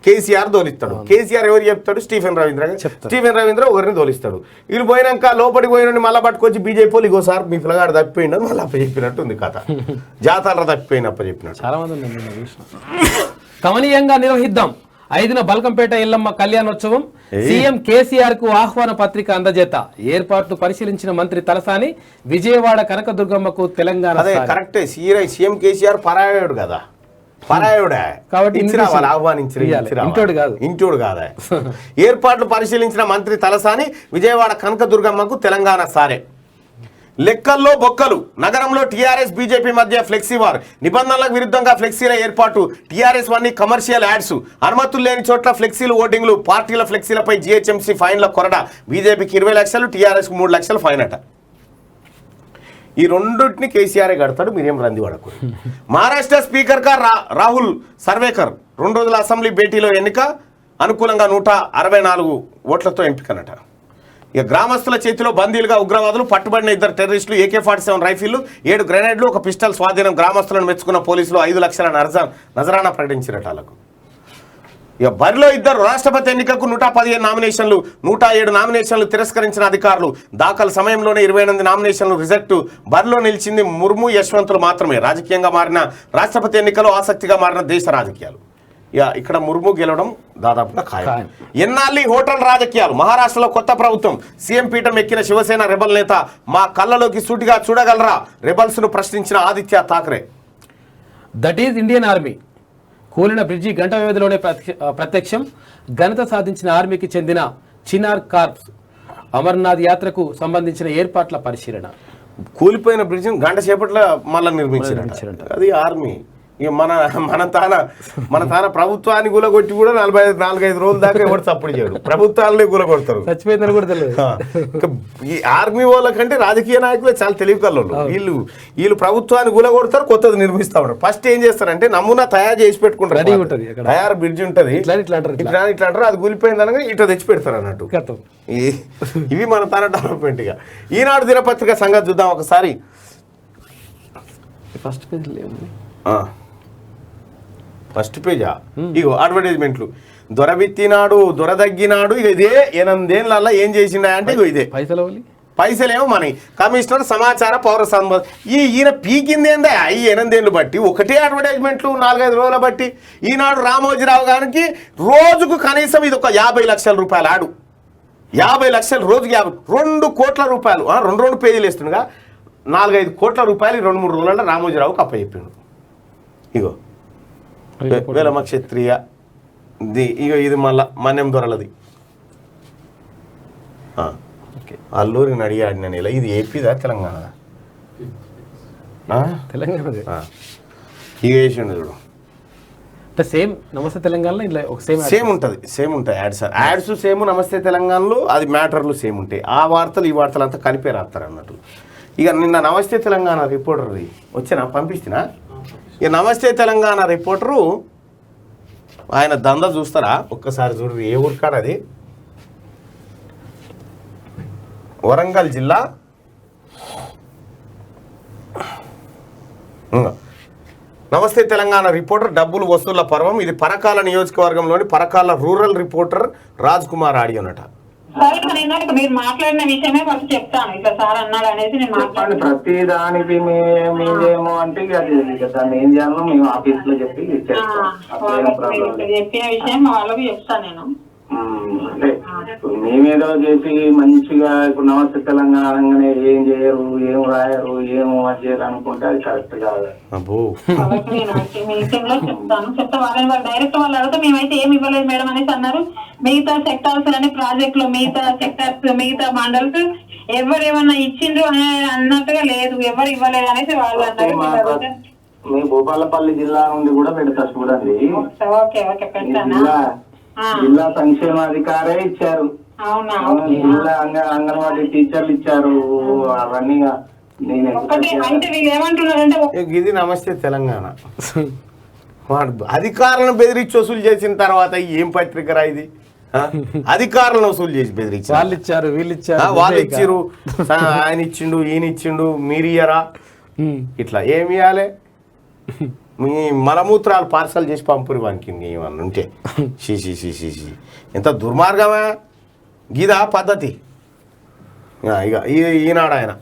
కేసీఆర్ తోలిస్తాడు. కేసీఆర్ ఎవరు చెప్తాడు? స్టీఫెన్ రవీంద్ర. స్టీఫెన్ రవీంద్ర ఒకరిని తోలిస్తాడు. వీళ్ళు పోయినాక లోపలికి పోయిన మళ్ళీ పట్టుకొచ్చి బీజేపీ వాళ్ళు ఇగోసారి మీ పిల్లగాడు తప్పిపోయిందని మళ్ళీ అప్పచెప్పినట్టు ఉంది కథ. జాతర తప్పిపోయిన అప్పచెప్పినట్టు. చాలా మంది కమనీయంగా నిర్వహిద్దాం. 5న బల్కంపేట ఎల్లమ్మ కళ్యాణోత్సవం. సీఎం కేసీఆర్ కు ఆహ్వాన పత్రిక అందజేత. ఏర్పాట్లు పరిశీలించిన మంత్రి తలసాని. విజయవాడ కనకదుర్గమ్మకు తెలంగాణ. అదే కరెక్టే. సీఎం కేసీఆర్ పరాయుడు కదా, పరాయుడే కాబట్టి ఇంటోడు కాదా. ఏర్పాట్లు పరిశీలించిన మంత్రి తలసాని. విజయవాడ కనకదుర్గమ్మకు తెలంగాణ సారే. లెక్కల్లో బొక్కలు. నగరంలో టీఆర్ఎస్ బీజేపీ మధ్య ఫ్లెక్సీ వార్. నిబంధనలకు విరుద్ధంగా ఫ్లెక్సీల ఏర్పాటు. టీఆర్ఎస్ వన్నీ కమర్షియల్ యాడ్స్. అనుమతులు లేని చోట్ల ఫ్లెక్సీలు, ఓటింగ్లు. పార్టీల ఫ్లెక్సీలపై జీహెచ్ఎంసీ ఫైన్ల కొరడ. బీజేపీకి 20 లక్షలు, టీఆర్ఎస్కు 3 లక్షలు ఫైన్ అట. ఈ రెండింటిని కేసీఆర్ కడతాడు, మీరేం రంది పడకు. మహారాష్ట్ర స్పీకర్ గా రాహుల్ సర్వేకర్ 2 రోజుల అసెంబ్లీ భేటీలో ఎన్నిక. అనుకూలంగా 164 ఓట్లతో ఎంపికనట. ఇక గ్రామస్తుల చేతిలో బందీలుగా ఉగ్రవాదులు. పట్టుబడిన 2 టెర్రరిస్టులు. AK-47 రైఫిళ్లు, 7 గ్రెనేడ్లు, 1 పిస్టల్ స్వాధీనం. గ్రామస్తులను మెచ్చుకున్న పోలీసులు 5 లక్షల నజరానా ప్రకటించినట్టు వాళ్ళకు. ఇక బరిలో 2 రాష్ట్రపతి ఎన్నికకు 115 నామినేషన్లు. 107 నామినేషన్లు తిరస్కరించిన అధికారులు. దాఖలు సమయంలోనే 28 నామినేషన్లు రిజెక్టు. బరిలో నిలిచింది ముర్ము, యశ్వంతులు మాత్రమే. రాజకీయంగా మారిన రాష్ట్రపతి ఎన్నికలు ఆసక్తిగా మారిన దేశ రాజకీయాలు. ఇక్కడ ముర్ము గెలవడం దాదాపుగా ఖాయం. ఎన్నాళ్ళీ హోటల్ రాజకీయాలు. మహారాష్ట్రలో కొత్త ప్రభుత్వం. సీఎం పీఠం ఎక్కిన శివసేన రెబల్ నేత. మా కళ్ళలోకి సూటిగా చూడగలరా? రెబల్స్ ను ప్రశ్నించిన Aditya Thackeray. That is Indian army. కూలిన బ్రిడ్జి గంట వ్యవధిలోనే ప్రత్యక్షం. ఘనత సాధించిన ఆర్మీకి చెందిన చినార్ కార్ప్స్. అమర్నాథ్ యాత్రకు సంబంధించిన ఏర్పాట్ల పరిశీలన. కూలిపోయిన బ్రిడ్జిని గంట సేపట్లో మళ్ళీ నిర్మించారంట. అది ఆర్మీ. ఇక మన తాన ప్రభుత్వాన్ని గులగొట్టి కూడా 45 రోజుల దాకా ఎవరు సపోర్ట్ చేయడు. ప్రభుత్వాలనే గులగొడతారు. చచ్చిపోయిందని కూడా తెలియదు. ఈ ఆర్మీ వాళ్ళకంటే రాజకీయ నాయకులే చాలా తెలివి కల్లోళ్ళు. వీళ్ళు ప్రభుత్వాన్ని గులగొడతారు, కొత్తది నిర్మిస్తా ఉంటారు. ఫస్ట్ ఏం చేస్తారంటే నమూనా తయారు చేసి పెట్టుకుంటారు. తయారు బ్రిడ్జ్ ఉంటుంది, ఇట్లా అంటారు. అది కూలిపోయింది అనగా ఇట్లా తెచ్చి పెడతారు అన్నట్టు. ఇవి మన తన డెవలప్మెంట్. ఇక ఈనాడు దినపత్రిక సంగతి చూద్దాం ఒకసారి. ఫస్ట్ పేజా ఇగో అడ్వర్టైజ్మెంట్లు. దొరబెత్తినాడు, దొరదగ్గినాడు. ఇక ఇదే 8 ఏళ్ళ ఏం చేసిండా అంటే ఇగో ఇదే పైసలేమో మన కమిషనర్ సమాచార పౌర సంబంధ. ఈయన పీకిందేందా ఈ 8 ఏళ్ళు బట్టి ఒకటే అడ్వర్టైజ్మెంట్లు 4-5 రోజుల బట్టి. ఈనాడు రామోజీరావు గారికి రోజుకు కనీసం ఇది ఒక 50 లక్షల రూపాయలు ఆడు. 50 లక్షలు రోజుకి 2 కోట్ల రూపాయలు. 2 పేజీలు వేస్తుండగా 4-5 కోట్ల రూపాయలు 2-3 రోజులలో రామోజీరావుకి అప్పచెప్పిండు. ఇగో వేలమ క్షత్రియ. ఇగో ఇది మళ్ళా మన్యం దొరలది. అల్లూరి నడియాడిన నెల. ఇది ఏపీదా తెలంగాణ? ఇక వేసిండు చూడు. సేమ్ నమస్తే తెలంగాణలో ఇలా సేమ్ ఉంటుంది యాడ్స్ సేమ్. నమస్తే తెలంగాణలో అది మ్యాటర్లు సేమ్ ఉంటాయి. ఆ వార్తలు ఈ వార్తలు అంతా కలిపే రాస్తారు అన్నట్టు. ఇక నిన్న నమస్తే తెలంగాణ రిపోర్టర్ది వచ్చినా పంపిస్తున్నా. ఇక నమస్తే తెలంగాణ రిపోర్టరు ఆయన దందా చూస్తారా ఒక్కసారి చూడు. ఏ ఊరు కాడ అది? వరంగల్ జిల్లా నమస్తే తెలంగాణ రిపోర్టర్ డబ్బులు వసూళ్ల పర్వం. ఇది పరకాల నియోజకవర్గంలోని పరకాల రూరల్ రిపోర్టర్ రాజ్ కుమార్ ఆడియోనట. సరే నేను మీరు మాట్లాడిన విషయమే ఫస్ట్ చెప్తాను, ఇట్లా సార్ అన్నాడు అనేసి నేను చెప్పండి. మాట్లాడి ప్రతి దానికి మీదేమో అంటే ఇక దాన్ని ఏం చేయాలో మేము ఆఫీస్ లో చెప్పి చేస్తాం. అట్లా ప్రాబ్లం లేదు. చెప్పిన విషయం వాళ్ళకి చెప్తాను నేను. అంటే మేమేదో చేసి మంచిగా ఇప్పుడు నమస్తే తెలంగాణ అనగానే ఏం చేయరు, ఏం రాయరు, ఏం చేయరు అనుకుంటే అది కరెక్ట్ కాదు. అబ్బో వాళ్ళకి నేను మీటింగ్ లో చెప్తా వాళ్ళని డైరెక్ట్ వాళ్ళు అడిగితే మేమైతే ఏమి ఇవ్వలేదు మేడం అనేసి అన్నారు. మిగతా సెక్టార్స్ కానీ ప్రాజెక్ట్ లో మిగతా సెక్టార్స్ మిగతా మండల్స్ ఎవరు ఏమన్నా ఇచ్చిండ్రు అని అన్నట్టుగా లేదు, ఎవరు ఇవ్వలేదు అనేసి వాళ్ళు అన్నారు. మీ భూపాలపల్లి జిల్లా నుండి కూడా పెడతా చూడండి. ఓకే ఓకే పెడతానా. జిల్లా సంక్షేమాధికారే ఇచ్చారు, అవునా జిల్లా అంగన్వాడీ టీచర్లు ఇచ్చారు. అవన్నీ ఒక్కటి అంటే వీళ్ళు ఏమంటున్నారంటే ఇది నమస్తే తెలంగాణ వాడు అధికారులను బెదిరించి వసూలు చేసిన తర్వాత ఏం పత్రికరా ఇది? అధికారులను వసూలు చేసి బెదిరించి వాళ్ళు ఇచ్చారు వీళ్ళు ఇచ్చారు వాళ్ళు ఇచ్చిరు, ఆయన ఇచ్చిండు ఈయన ఇచ్చిండు మీరు ఇయ్యరా, ఇట్లా ఏమి ఇవ్వాలి? మీ మలమూత్రాలు పార్సల్ చేసి పంపురి వానికి ఏమన్నా ఉంటే. షీ ఎంత దుర్మార్గమా గీదా పద్ధతి. ఇక ఈనాడు ఆయన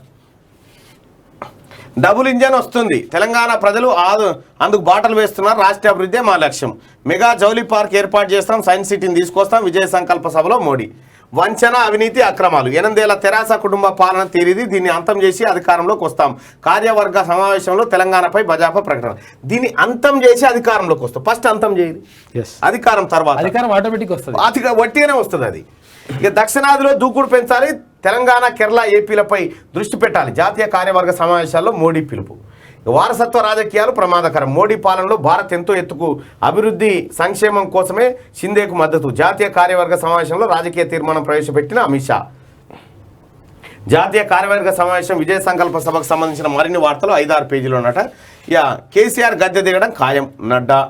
డబుల్ ఇంజన్ వస్తుంది, తెలంగాణ ప్రజలు అందుకు బాటలు వేస్తున్నారు, రాష్ట్ర అభివృద్ధి మా లక్ష్యం, మెగా జౌలి పార్క్ ఏర్పాటు చేస్తాం, సైన్స్ సిటీని తీసుకొస్తాం, విజయ సంకల్ప సభలో మోడీ. వంచన అవినీతి అక్రమాలు 8 ఏళ్ల తెరాస కుటుంబ పాలన తీరిది, దీన్ని అంతం చేసి అధికారంలోకి వస్తాం. కార్యవర్గ సమావేశంలో తెలంగాణపై భాజపా ప్రకటన. దీన్ని అంతం చేసి అధికారంలోకి వస్తాం. ఫస్ట్ అంతం చేయాలి, అధికారం తర్వాత అధికారం ఆటోమేటిక్ వస్తుంది, వట్టిగానే వస్తుంది అది. ఇక దక్షిణాదిలో దూకుడు పెంచాలి, తెలంగాణ కేరళ ఏపీలపై దృష్టి పెట్టాలి, జాతీయ కార్యవర్గ సమావేశాల్లో మోడీ పిలుపు. వారసత్వ రాజకీయాలు ప్రమాదకరం, మోడీ పాలనలో భారత్ ఎంతో ఎత్తుకు అభివృద్ధి సంక్షేమం కోసమే షిందేకు మద్దతు, జాతీయ కార్యవర్గ సమావేశంలో రాజకీయ తీర్మానం ప్రవేశపెట్టిన అమిత్ షా. జాతీయ కార్యవర్గ సమావేశం విజయ సంకల్ప సభకు సంబంధించిన మరిన్ని వార్తలు 5-6 పేజీలు ఉన్నట. ఇక కేసీఆర్ గద్దె దిగడం ఖాయం, నడ్డా.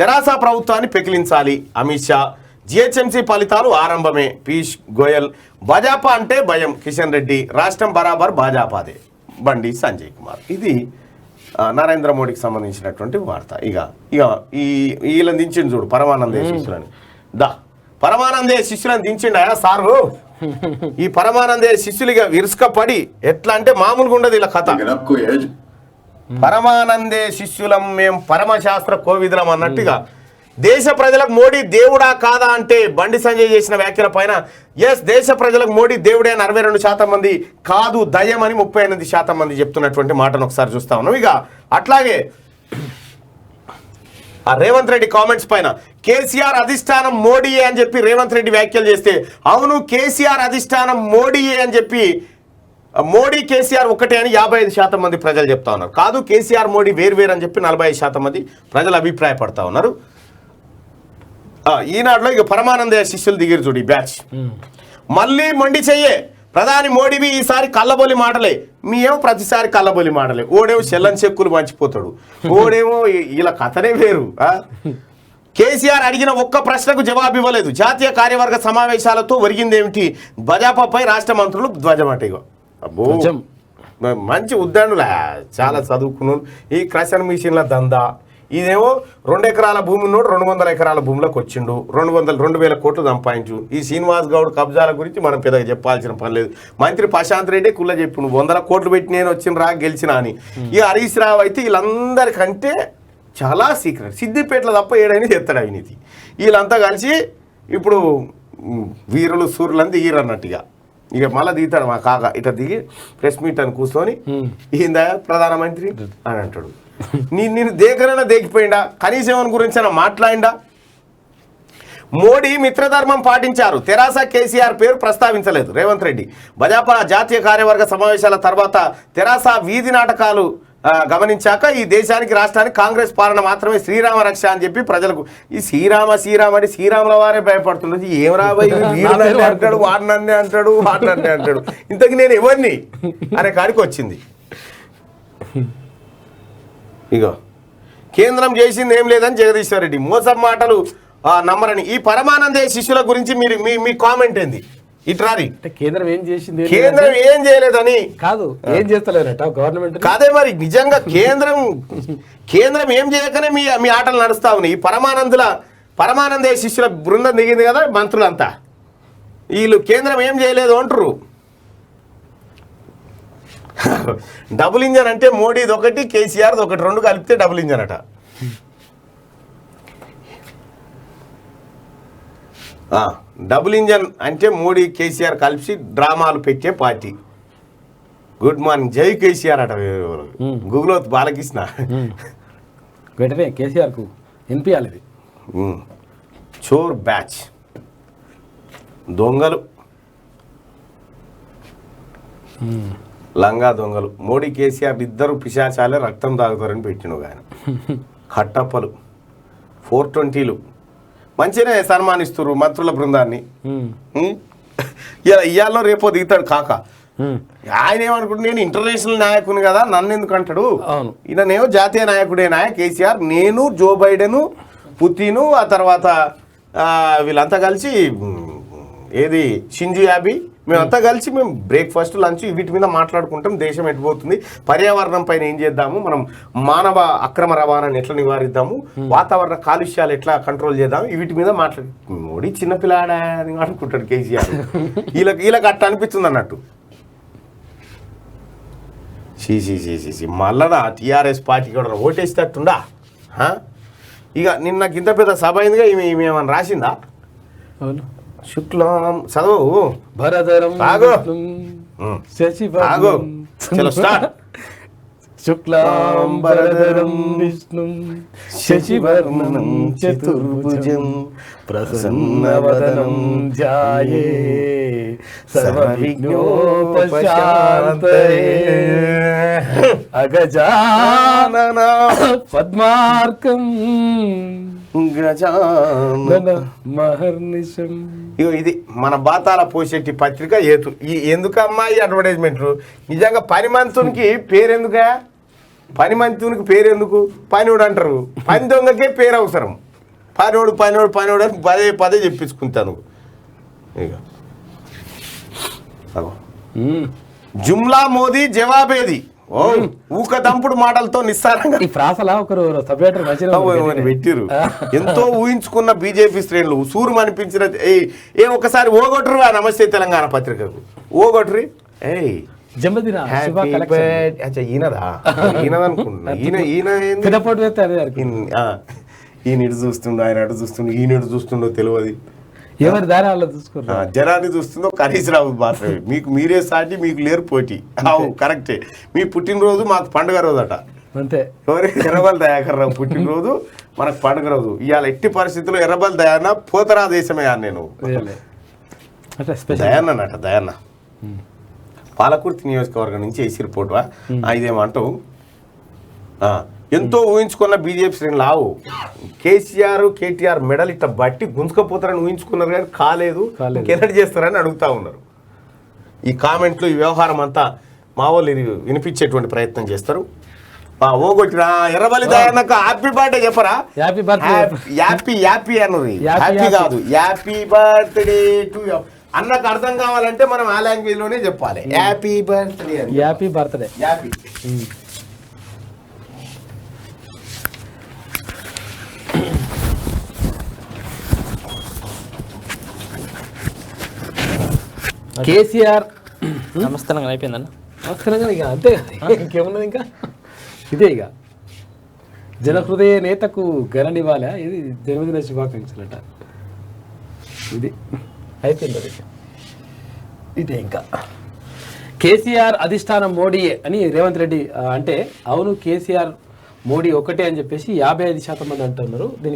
తెరాస ప్రభుత్వాన్ని పెకిలించాలి, అమిత్ షా. జిహెచ్ఎంసీ ఫలితాలు ఆరంభమే, పీయూష్ గోయల్. భాజపా అంటే భయం, కిషన్ రెడ్డి. రాష్ట్రం బరాబర్ భాజపాదే, బండి సంజయ్ కుమార్. ఇది నరేంద్ర మోడీకి సంబంధించినటువంటి వార్త. ఇక వీళ్ళని దించిండు చూడు, పరమానందే శిష్యులని. పరమానందే శిష్యులను దించిండు ఆయన సారు. ఈ పరమానందే శిష్యులుగా విరుసుకపడి ఎట్లా అంటే మామూలుగా ఉండదు ఇలా కథ. పరమానందే శిష్యులం మేం పరమశాస్త్ర కోవిదులం అన్నట్టుగా దేశ ప్రజలకు మోడీ దేవుడా కాదా అంటే బండి సంజయ్ చేసిన వ్యాఖ్యల పైన ఎస్ దేశ ప్రజలకు మోడీ దేవుడే అని 62% మంది, కాదు దయ్యమని 38% మంది చెప్తున్నటువంటి మాటను ఒకసారి చూస్తా ఉన్నాం. ఇక అట్లాగే ఆ రేవంత్ రెడ్డి కామెంట్స్ పైన కేసీఆర్ అధిష్టానం మోడీయే అని చెప్పి రేవంత్ రెడ్డి వ్యాఖ్యలు చేస్తే, అవును కేసీఆర్ అధిష్టానం మోడీయే అని చెప్పి మోడీ కేసీఆర్ ఒకటే అని 55% మంది ప్రజలు చెప్తా ఉన్నారు. కాదు కేసీఆర్ మోడీ వేరు అని చెప్పి 45% మంది ప్రజలు అభిప్రాయపడతా ఉన్నారు. ఈనాడులో ఇక పరమానంద శిష్యులు దిగిరు చూడు ఈ బ్యాచ్. మళ్ళీ మొండి చెయ్యే ప్రధాని మోడీవి ఈసారి కళ్ళబొలి మాటలే, మీయేమో ప్రతిసారి కళ్ళబొలి మాటలే. ఓడేమో చెల్లని చెక్కులు మంచిపోతాడు, ఓడేమో ఇలా కథనే వేరు. కేసీఆర్ అడిగిన ఒక్క ప్రశ్నకు జవాబు ఇవ్వలేదు. జాతీయ కార్యవర్గ సమావేశాలతో ఒరిగిందేమిటి, భాజపాపై రాష్ట్ర మంత్రులు ధ్వజమట. అబ్బో మంచి ఉద్దండులా, చాలా చదువుకున్నాడు. ఈ క్రషర్ మిషన్ల దందా, ఇదేమో 2 ఎకరాల భూమి ఉన్నోడు 200 ఎకరాల భూమిలోకి వచ్చిండు, 2,000 కోట్లు సంపాదించు. ఈ శ్రీనివాస్ గౌడ్ కబ్జాల గురించి మనం పెద్దగా చెప్పాల్సిన పని లేదు. మంత్రి ప్రశాంత్ రెడ్డి కుల్ల చెప్పిండు 100 కోట్లు పెట్టి నేను వచ్చిన గెలిచిన అని. ఈ హరీష్ రావు అయితే వీళ్ళందరికంటే చాలా సీక్రెట్, సిద్దిపేటలో తప్ప ఏడైనా చేస్తాడు అవినీతి. వీళ్ళంతా కలిసి ఇప్పుడు వీరులు సూర్యులని దిగిరు అన్నట్టుగా. ఇక మళ్ళీ దిగుతాడు మా కాక, ఇట్లా దిగి ప్రెస్ మీట్ అని కూర్చొని ఏందా ప్రధానమంత్రి అని అంటాడు. నేను దేకరైనా దేకిపోయిందా, కనీసం గురించి అయినా మాట్లాడిందా? మోడీ మిత్రధర్మం పాటించారు, తెరాస కేసీఆర్ పేరు ప్రస్తావించలేదు రేవంత్ రెడ్డి. భాజపా జాతీయ కార్యవర్గ సమావేశాల తర్వాత తెరాస వీధి నాటకాలు గమనించాక ఈ దేశానికి రాష్ట్రానికి కాంగ్రెస్ పాలన మాత్రమే శ్రీరామ రక్ష అని చెప్పి ప్రజలకు ఈ శ్రీరామ అంటే శ్రీరాముల వారే భయపడుతున్నది. ఏం రాబోయే వీరునన్నే అంటాడు, వాడినన్నే అంటాడు, వాడినన్నే అంటాడు, ఇంతకు నేను ఎవరిని అనే కాడికి వచ్చింది. ఇగో కేంద్రం చేసింది ఏం లేదని జగదీశ్వర్ రెడ్డి మోసం మాటలు నమ్మరని. ఈ పరమానందే శిష్యుల గురించి మీరు మీ కామెంట్ ఏంది? ఇట్రారి కేంద్రం ఏం చేసింది, కేంద్రం ఏం చేయలేదని కాదు, ఏం చేస్తలేరట గవర్నమెంట్. కాదే మరి నిజంగా కేంద్రం ఏం చేయకనే మీ ఆటలు నడుస్తా ఉన్నాయి. ఈ పరమానందే శిష్యుల బృందం దిగింది కదా మంత్రులంతా, వీళ్ళు కేంద్రం ఏం చేయలేదు అంటారు. డబుల్ ఇంజన్ అంటే మోడీది ఒకటి, కేసీఆర్ది ఒకటి, రెండు కలిపితే డబుల్ ఇంజన్ అట. డబుల్ ఇంజన్ అంటే మోడీ కేసీఆర్ కలిసి డ్రామాలు పెట్టే పార్టీ. గుడ్ మార్నింగ్, జై కేసీఆర్ అట. గూగుల్ బాలకృష్ణ వెంటనే కేసీఆర్కు వినిపించాలి ఇది. చోర్ బ్యాచ్ దొంగలు, లంగా దొంగలు. మోడీ కేసీఆర్ ఇద్దరు పిశాచాలే రక్తం తాగుతారని పెట్టిన ఆయన. కట్టప్పలు 420లు మంచిగానే సన్మానిస్తున్నారు మంత్రుల బృందాన్ని. ఇవాళ రేపో దిగుతాడు కాక. ఆయన ఏమనుకుంటు, నేను ఇంటర్నేషనల్ నాయకుని కదా, నన్ను ఎందుకు అంటాడు. ఈయననేమో జాతీయ నాయకుడేనా కేసీఆర్. నేను, జో బైడెను, పుతిను, ఆ తర్వాత వీళ్ళంతా కలిసి ఏది షింజు యాబీ, మేమంతా కలిసి మేము బ్రేక్ఫాస్ట్, లంచ్ వీటి మీద మాట్లాడుకుంటాం. దేశం ఎటుపోతుంది, పర్యావరణం పైన ఏం చేద్దాము, మనం మానవ అక్రమ రవాణాన్ని ఎట్లా నివారిద్దాము, వాతావరణ కాలుష్యాలు ఎట్లా కంట్రోల్ చేద్దాము, వీటి మీద మోడీ చిన్నపిల్లాడా అని అనుకుంటాడు కేసీఆర్. వీళ్ళకి అట్లా అనిపిస్తుంది అన్నట్టు. మళ్ళా టీఆర్ఎస్ పార్టీ కూడా ఓటేసేటట్టుండా. ఇక నిన్న ఇంత పెద్ద సభ అయిందిగా, ఈమె ఏమన్నా రాసిందా? శుక్లం చదువు భరధరం శుక్లాంబరధరం విష్ణుం శశివర్ణం చతుర్భుజం ప్రసన్నవదనం ధ్యాయే సర్వవిఘ్నోపశాంతయే అగజానన పద్మార్కం గజానన మహర్నిశం. ఇగో ఇది మన బాతాల పోషెట్టి పత్రిక. ఎందుకమ్మా ఈ అడ్వర్టైజ్మెంట్లు? నిజంగా పనిమంతునికి పేరెందుకా? పనిమంతునికి పేరెందుకు? పనివాడు అంటారు. పని దొంగకే పేరు అవసరం. పనివాడు అని పదే చెప్పించుకుంటాను. ఇక జుమ్లా మోదీ జవాబేది ఊక దంపుడు మాటలతో నిస్సారంగా ఈ ప్రాసలా ఒకరు సపరేటర్ పెట్టిరు. ఎంతో ఊహించుకున్న బీజేపీ శ్రేణులు సూరు అనిపించిన ఒకసారి ఓగొట్టరు ఆ నమస్తే తెలంగాణ పత్రికకు. ఓగొట్టరి ఈయనదనుకుంటున్నా. ఈయన ఇటు చూస్తుండో, ఆయన అటు చూస్తుండో, ఈయన ఇటు చూస్తుండో తెలియదు. ఎవరి దారి వాళ్ళు చూసుకుంటారు. జనాన్ని చూస్తుందో హరీష్ రావు మాత్రమే. మీకు మీరే సాటి, మీకు లేరు పోటీ. అవు కరెక్టే. మీ పుట్టినరోజు మాకు పండుగ రోజు అట. అంతే. ఎవరి ఎర్రబల్ దయాకర్ రావు పుట్టినరోజు మనకు పండుగ రోజు. ఇవాళ ఎట్టి పరిస్థితుల్లో ఎర్రబల్ దయాన్న పోతరా దేశమే అని నేను దయాన్నట. దయాన్న పాలకుర్తి నియోజకవర్గం నుంచి ఏసీ రిపోర్ట్. ఇదేమంటావు? ఎంతో ఊహించుకున్న బీజేపీ శ్రేణులు లావు కేసీఆర్ కేటీఆర్ మెడల్ ఇట్లా బట్టి గుంజుకపోతారని ఊహించుకున్నారు కానీ కాలేదు. కెనడి చేస్తారని అడుగుతా ఉన్నారు. ఈ కామెంట్లు, ఈ వ్యవహారం అంతా మా వాళ్ళు వినిపించేటువంటి ప్రయత్నం చేస్తారు. ఓగొట్టినా ఎర్రబలి దయాన్నక హ్యాపీ బర్త్డే చెప్పరా? హ్యాపీ అన్నది హ్యాపీ కాదు, హ్యాపీ బర్త్డే టు అన్నకు అర్థం కావాలంటే మనం ఆ లాంగ్వేజ్ లోనే చెప్పాలి. Happy birthday, happy birthday, happy. KCR నమస్తేనంగా అయిపోయిందన్న. నమస్కారంగా ఇక అంతే. ఇంకేమున్నది ఇంకా? ఇదే ఇక జనహృదయ నేతకు గరణివ్వాలా. ఇది జన్మదిన శుభాకాంక్షలట. ఇది అయిపోయింది. అది ఇదే ఇంకా కేసీఆర్ అధిష్టానం మోడీయే అని రేవంత్ రెడ్డి అంటే అవును కేసీఆర్ మోడీ ఒకటే అని చెప్పేసి 55% మంది అంటున్నారు. దీనికి